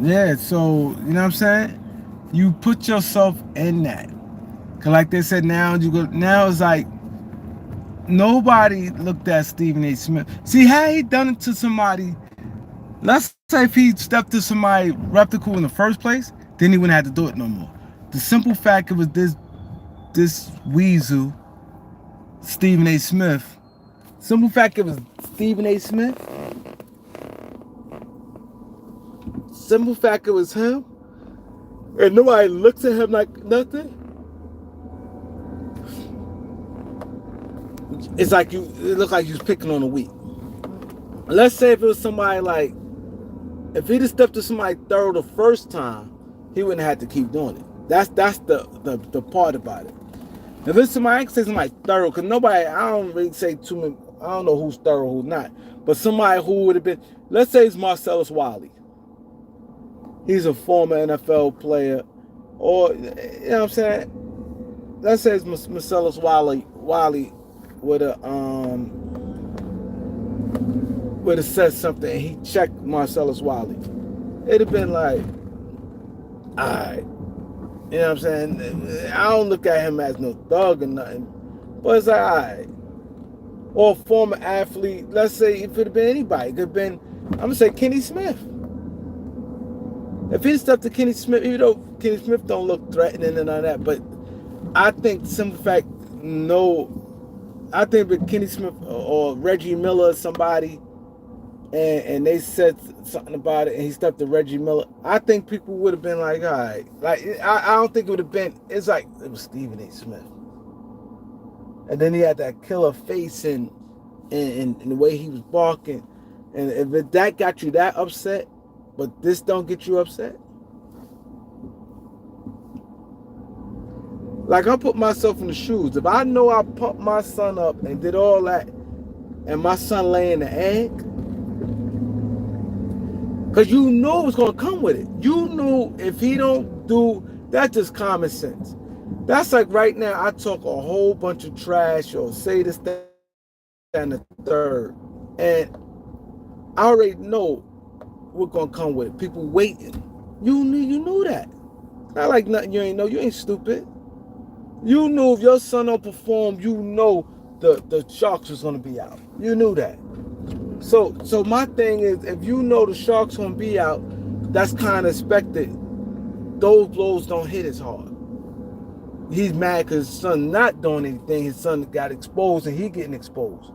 Yeah, so, you know what I'm saying? You put yourself in that. Cause like they said, now it's like nobody looked at Stephen A. Smith. See, had he done it to somebody, let's say if he stepped to somebody reputable in the first place, then he wouldn't have to do it no more. The simple fact it was this weasel, Stephen A. Smith. Simple fact it was Stephen A. Smith. Simple fact it was him. And nobody looks at him like nothing. It's like it looked like you was picking on a weak. Let's say if it was somebody like, if he'd have stepped to somebody thorough the first time, he wouldn't have to keep doing it. That's the part about it. If it's somebody, I can say somebody thorough, because nobody, I don't really say too many, I don't know who's thorough, who's not. But somebody who would have been, let's say it's Marcellus Wiley. He's a former NFL player, or, you know what I'm saying? Let's say it's Marcellus Wiley would have said something and he checked Marcellus Wiley. It'd have been like, alright. You know what I'm saying? I don't look at him as no thug or nothing, but it's like, alright. Or a former athlete, let's say it could have been anybody. It could have been, I'm going to say Kenny Smith. If he stepped to Kenny Smith, even though Kenny Smith don't look threatening and all that, but I think simple fact, no, I think with Kenny Smith or Reggie Miller or somebody, and they said something about it, and he stepped to Reggie Miller, I think people would have been like, all right. Like, I don't think it would have been, it's like, it was Stephen A. Smith. And then he had that killer face and the way he was barking. And if that got you that upset, but this don't get you upset? Like, I put myself in the shoes. If I know I pumped my son up and did all that, and my son laying the egg, because you know what's going to come with it. You knew if he don't do, that's just common sense. That's like right now, I talk a whole bunch of trash or say this, that, and the third. And I already know what's going to come with it. People waiting. You knew that. Not like nothing you ain't know. You ain't stupid. You knew if your son don't perform, you know the Sharks was going to be out. You knew that. So my thing is, if you know the Sharks going to be out, that's kind of expected. Those blows don't hit as hard. He's mad because his son not doing anything. His son got exposed and he getting exposed.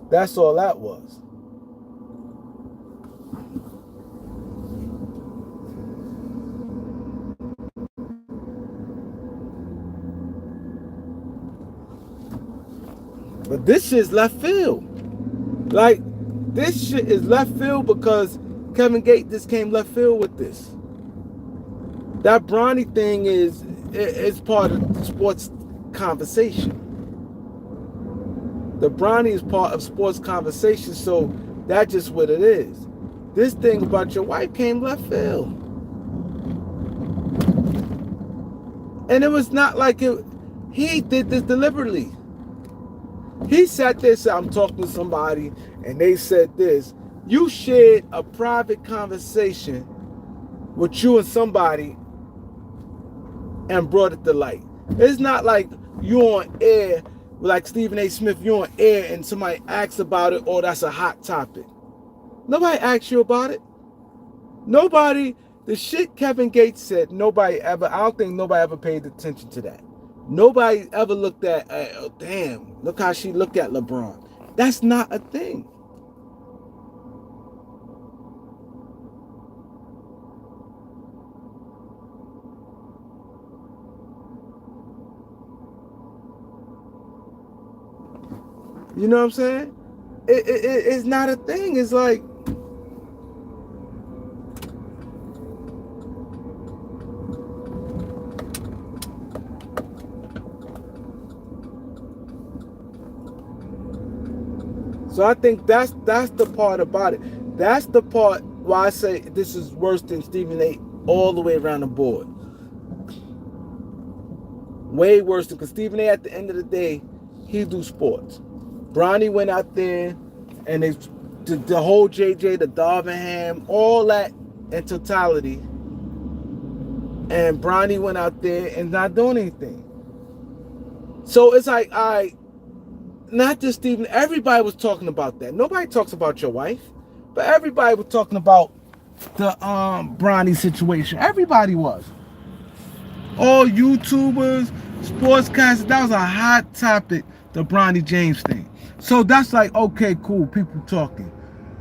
That's all that was. But this shit's left field. Like, this shit is left field because Kevin Gates just came left field with this. That Bronny thing is part of the sports conversation. The Bronny is part of sports conversation, so that's just what it is. This thing about your wife came left field. And it was not like he did this deliberately. He sat there and said, I'm talking to somebody, and they said this. You shared a private conversation with you and somebody and brought it to light. It's not like you on air, like Stephen A. Smith, you on air and somebody asks about it, or that's a hot topic. Nobody asked you about it. Nobody, the shit Kevin Gates said, I don't think nobody ever paid attention to that. Nobody ever looked at, oh, damn, look how she looked at LeBron. That's not a thing. You know what I'm saying? It's not a thing. It's like, so I think that's the part about it. That's the part why I say this is worse than Stephen A. all the way around the board. Way worse than, because Stephen A. at the end of the day, he do sports. Bronny went out there and the whole JJ, the Darvingham, all that in totality. And Bronny went out there and not doing anything. So it's like, not just Stephen, everybody was talking about that. Nobody talks about your wife, but everybody was talking about the Bronny situation. Everybody was. All YouTubers, sportscasters, that was a hot topic, the Bronny James thing. So that's like, okay, cool, people talking.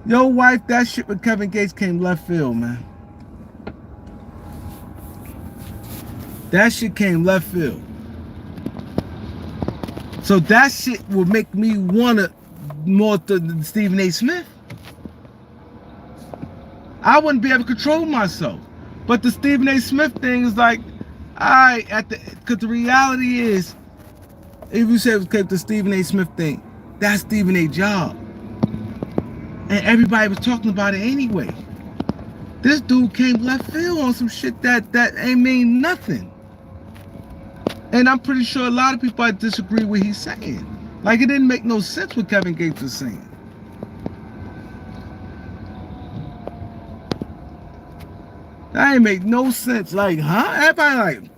Your wife, that shit with Kevin Gates came left field, man. That shit came left field. So that shit will make me want to more to Stephen A. Smith. I wouldn't be able to control myself. But the Stephen A. Smith thing is like, because the reality is, if you say it was the Stephen A. Smith thing, that's Stephen A.'s job. And everybody was talking about it anyway. This dude came left field on some shit that ain't mean nothing. And I'm pretty sure a lot of people disagree with what he's saying. Like, it didn't make no sense what Kevin Gates was saying. That ain't make no sense. Like, huh? Everybody like,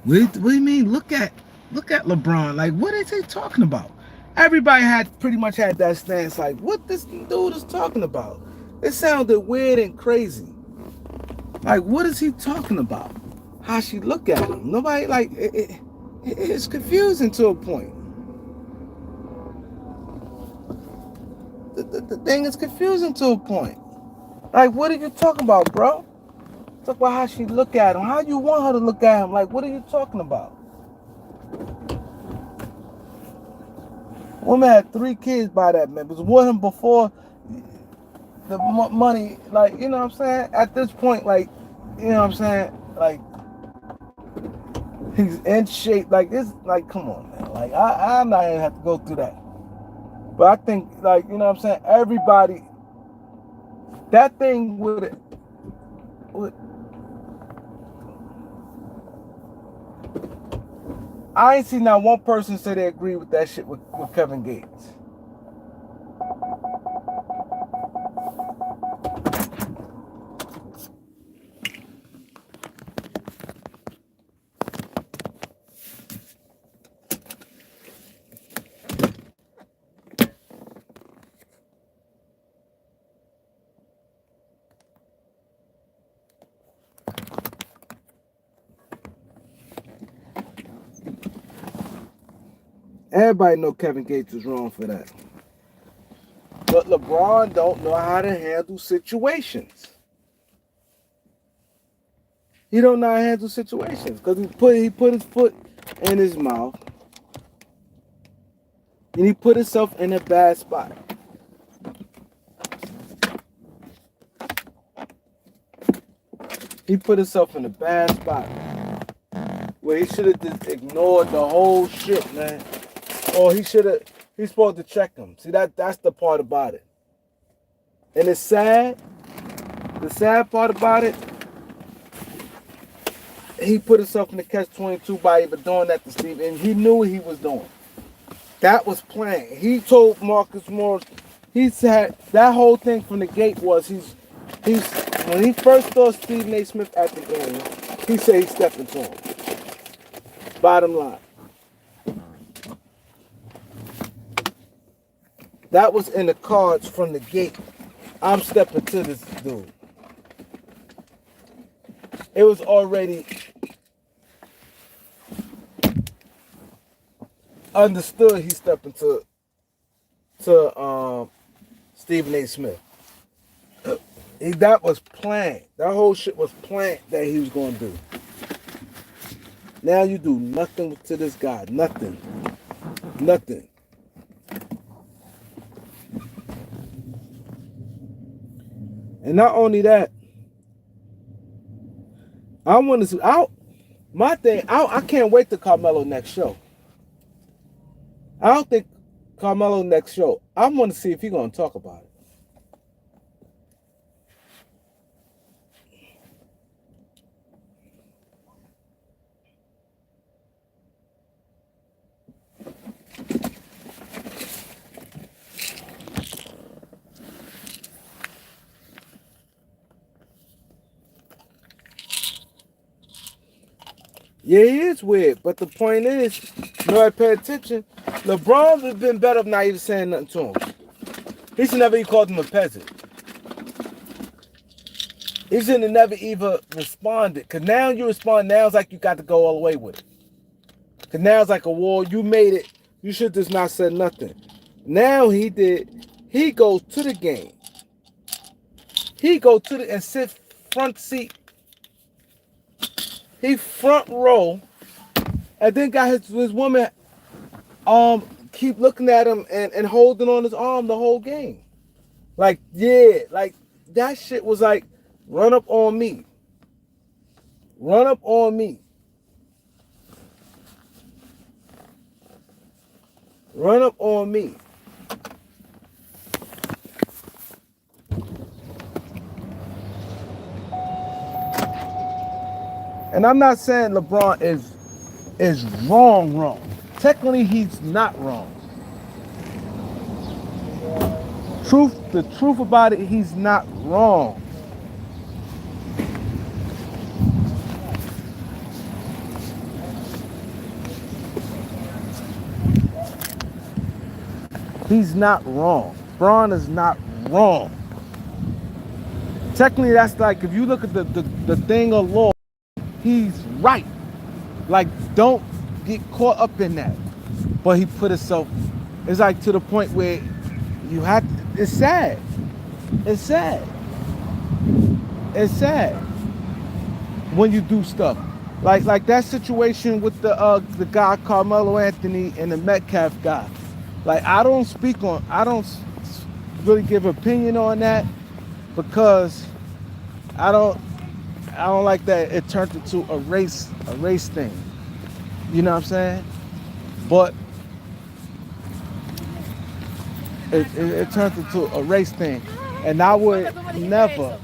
what do you mean? Look at LeBron. Like, what is he talking about? Everybody pretty much had that stance. Like, what this dude is talking about? It sounded weird and crazy. Like, what is he talking about? How she look at him? Nobody, like, it's confusing to a point. The thing is confusing to a point. Like, what are you talking about, bro? Talk about how she look at him. How you want her to look at him? Like, what are you talking about? Woman had 3 kids by that man. It was with him before the money. Like, you know what I'm saying? At this point, like, you know what I'm saying? Like, he's in shape. Like, this, like, come on, man. Like, I'm not gonna have to go through that. But I think, like, you know what I'm saying? Everybody, that thing with I ain't seen not one person say they agree with that shit with Kevin Gates. Everybody know Kevin Gates was wrong for that. But LeBron don't know how to handle situations. He don't know how to handle situations because he put his foot in his mouth and he put himself in a bad spot. He put himself in a bad spot where he should have just ignored the whole shit, man. Or he's supposed to check him. See, that's the part about it. And it's sad. The sad part about it, he put himself in the catch-22 by even doing that to Steve, and he knew what he was doing. That was planned. He told Marcus Morris, he said that whole thing from the gate was he's when he first saw Stephen A. Smith at the game, he said he stepped into him. Bottom line. That was in the cards from the gate. I'm stepping to this dude. It was already understood he's stepping to Stephen A. Smith. That was planned. That whole shit was planned that he was going to do. Now you do nothing to this guy. Nothing. Nothing. And not only that, I want to see. I can't wait to Carmelo next show. I don't think Carmelo next show. I want to see if he's going to talk about it. Yeah, he is weird, but the point is, you know, I pay attention. LeBron would have been better if not even saying nothing to him. He should never even called him a peasant. He should have never even responded. Because now you respond, now it's like you got to go all the way with it. Because now it's like a war. You made it. You should just not said nothing. Now he did. He goes to the game. He go to the and sit front seat. He front row, and then got his woman keep looking at him and holding on his arm the whole game. Like, yeah, like that shit was like, run up on me. Run up on me. Run up on me. And I'm not saying LeBron is wrong. Technically, he's not wrong. The truth about it, he's not wrong. He's not wrong. Braun is not wrong. Technically, that's like, if you look at the thing of law, he's right. Like, don't get caught up in that. But he put himself, it's like to the point where you have to, it's sad. It's sad. It's sad when you do stuff. Like that situation with the guy Carmelo Anthony and the Metcalf guy. Like, I don't really give opinion on that because I don't like that it turned into a race thing. You know what I'm saying? But it turned into a race thing. And I would never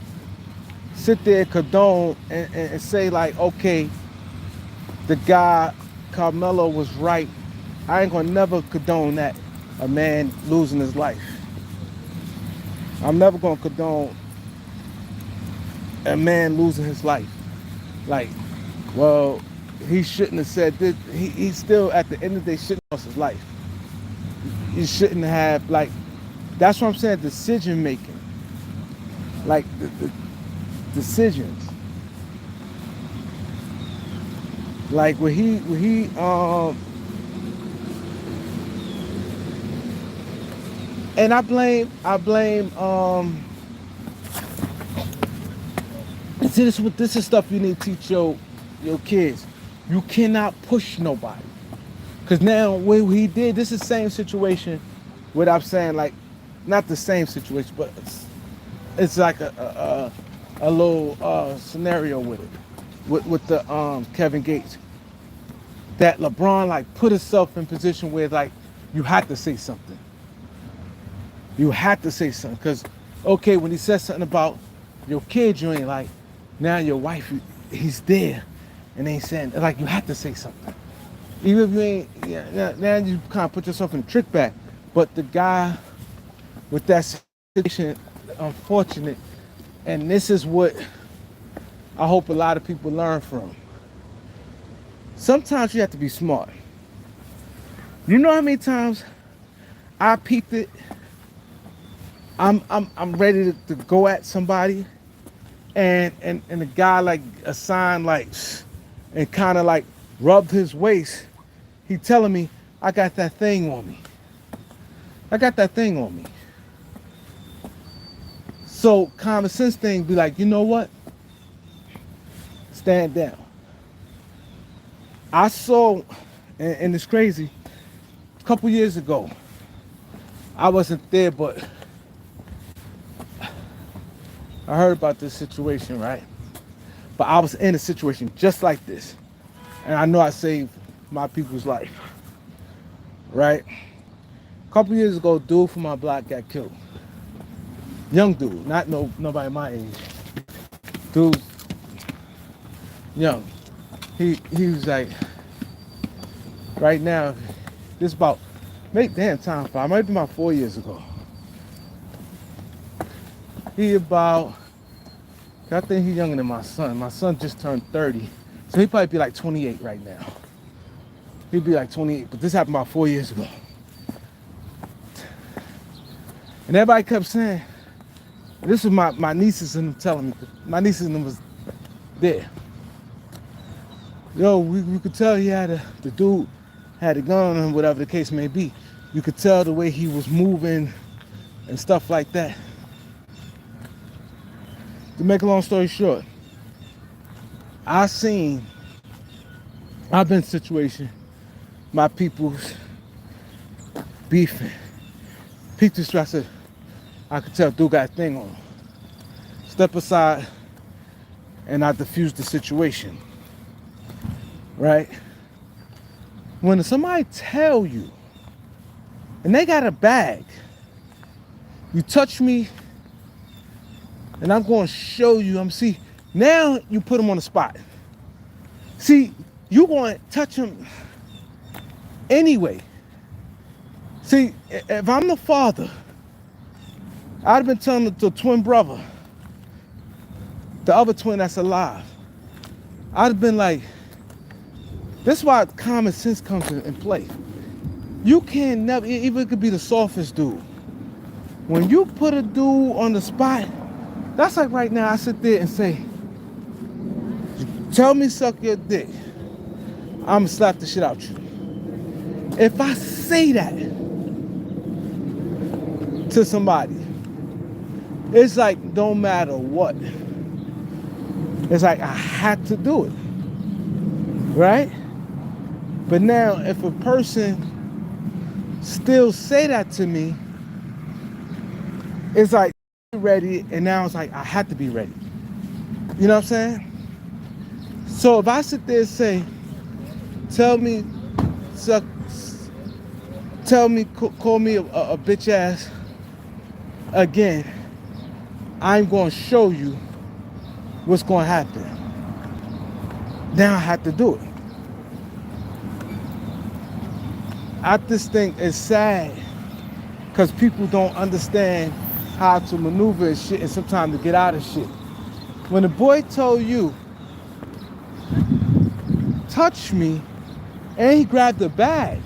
sit there and condone and say like, okay, the guy Carmelo was right. I ain't gonna never condone that, a man losing his life. I'm never gonna condone a man losing his life. Like, well, he shouldn't have said this. He still, at the end of the day, shouldn't have lost his life. He shouldn't have, like, that's what I'm saying, decision making. Like, the decisions. Like, when he and I blame see, this is stuff you need to teach your kids. You cannot push nobody. Because now what he did, this is the same situation, what I'm saying, like, not the same situation, but it's like a little scenario with it, with the Kevin Gates, that LeBron like put himself in position where like you had to say something. You had to say something because, okay, when he says something about your kid, you ain't like, now your wife, he's there, and they ain't saying like you had to say something. Even if you ain't, yeah, now you kind of put yourself in a trick bag. But the guy with that situation, unfortunate, and this is what I hope a lot of people learn from. Sometimes you have to be smart. You know how many times I peeped it? I'm ready to go at somebody, and the guy like assigned like, and kind of like rubbed his waist. He telling me, I got that thing on me. I got that thing on me. So common sense thing be like, you know what? Stand down. I saw, and it's crazy, a couple years ago, I wasn't there, but I heard about this situation, right? But I was in a situation just like this. And I know I saved my people's life, right? A couple years ago, dude from my block got killed. Young dude, not nobody my age. Dude, young. He was like, right now, this about, make damn time for, it might be about 4 years ago. He about, I think he's younger than my son. My son just turned 30. So he'd probably be like 28 right now. He'd be like 28, but this happened about 4 years ago. And everybody kept saying, this was my nieces and them telling me, my nieces and them was there. Yo, we could tell he had the dude had a gun on him, whatever the case may be. You could tell the way he was moving and stuff like that. To make a long story short, I've been in a situation, my people's beefing. Peep the stress, I could tell dude got a thing on him. Step aside and I diffused the situation. Right? When somebody tell you, and they got a bag, you touch me, and I'm going to show you. See, now you put him on the spot. See, you going to touch him anyway. See, if I'm the father, I'd have been telling the twin brother, the other twin that's alive, I'd have been like, this is why common sense comes in play. You can never, even it could be the softest dude. When you put a dude on the spot, that's like right now I sit there and say, tell me suck your dick, I'm gonna slap the shit out you. If I say that to somebody, it's like don't matter what. It's like I had to do it, right? But now if a person still say that to me, it's like ready, and now it's like I had to be ready. You know what I'm saying? So if I sit there and say, call me a bitch ass again, I'm going to show you what's going to happen. Now I have to do it. I just think it's sad because people don't understand how to maneuver and shit, and sometimes to get out of shit. When the boy told you, touch me, and he grabbed the bag,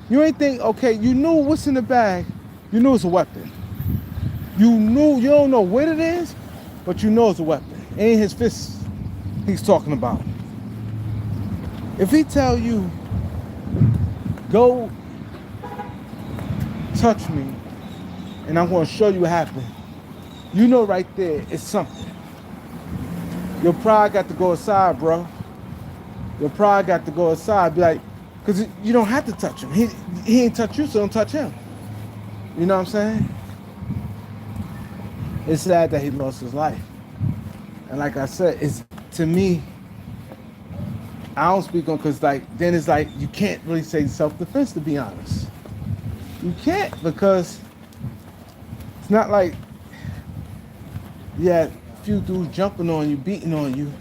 you ain't think, okay, you knew what's in the bag, you knew it's a weapon. You don't know what it is, but you know it's a weapon. It ain't his fist he's talking about. If he tell you, go touch me, and I'm going to show you what happened, you know right there it's something. Your pride got to go aside, bro. Your pride got to go aside. Be like, because you don't have to touch him. He ain't touch you, so don't touch him. You know what I'm saying? It's sad that he lost his life. And like I said, it's to me, I don't speak on because like then it's like you can't really say self-defense to be honest. You can't because it's not like you had a few dudes jumping on you, beating on you,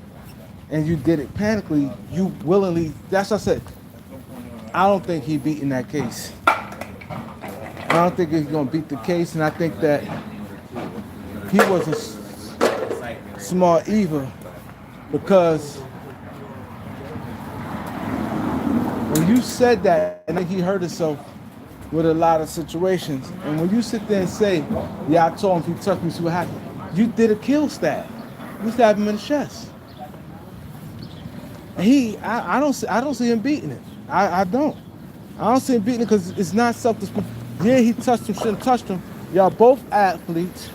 and you did it panically. You willingly. That's what I said. I don't think he beating that case. I don't think he's gonna beat the case, and I think that he was a smart evil because when you said that, and then he hurt himself with a lot of situations, and when you sit there and say, "Yeah, I told him if he touched me, see what happened," you did a kill stab. You stabbed him in the chest. And I don't see him beating it. I don't. I don't see him beating it because it's not self-defense. Yeah, he touched him, shouldn't have touched him. Y'all both athletes.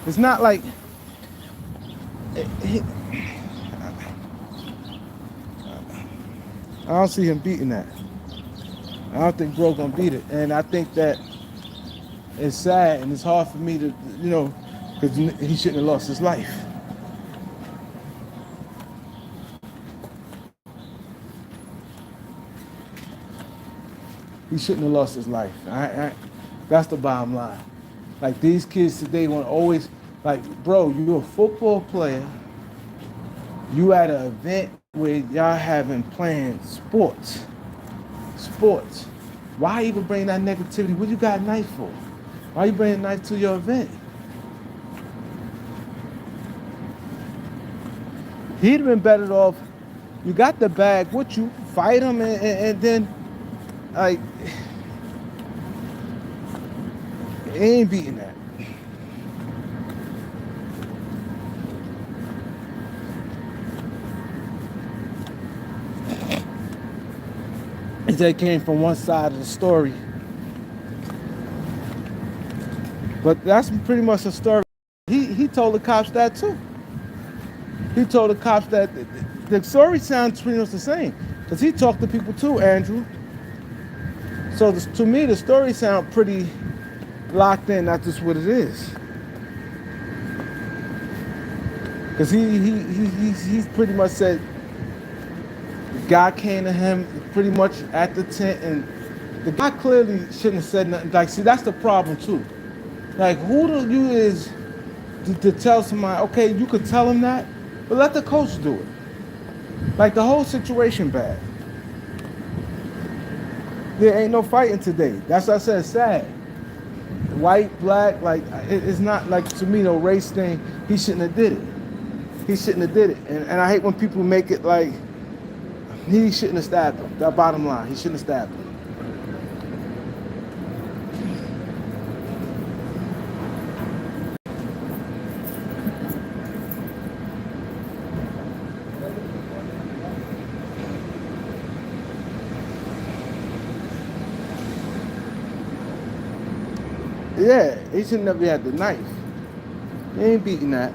It's not like I don't see him beating that. I don't think bro gonna beat it, and I think that it's sad and it's hard for me to, because he shouldn't have lost his life. He shouldn't have lost his life. That's the bottom line. Like these kids today want to always, like, bro, you're a football player. You at an event where y'all having playing sports. Why even bring that negativity? What you got a knife for? Why you bring a knife to your event? He'd have been better off. You got the bag. What you fight him and then, like, he ain't beating that. They came from one side of the story. But that's pretty much the story. He told the cops that too. He told the cops that the story sounds pretty much the same. Because he talked to people too, Andrew. So to me, the story sounds pretty locked in. That's just what it is. Because he's pretty much said the guy came to him pretty much at the tent, and the guy clearly shouldn't have said nothing. Like, see, that's the problem too. Like, who do you is to tell somebody, okay, you could tell him that, but let the coach do it. Like, the whole situation bad. There ain't no fighting today. That's what I said, it's sad. White, black, like, it's not like, to me, no race thing. He shouldn't have did it. He shouldn't have did it. And I hate when people make it like, he shouldn't have stabbed him. That bottom line, he shouldn't have stabbed him. Yeah, he should never had the knife. He ain't beating that.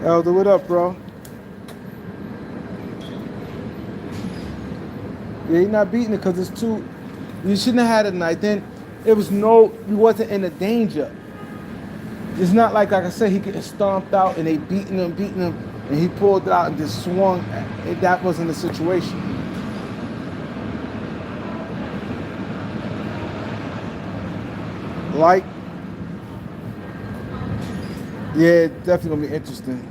Elder, what up, bro? Yeah, he not beating it because it's too. You shouldn't have had a knife. Then it was you wasn't in a danger. It's not like I said, he getting stomped out and they beating him, and he pulled it out and just swung. That wasn't the situation. Like, yeah, definitely gonna be interesting.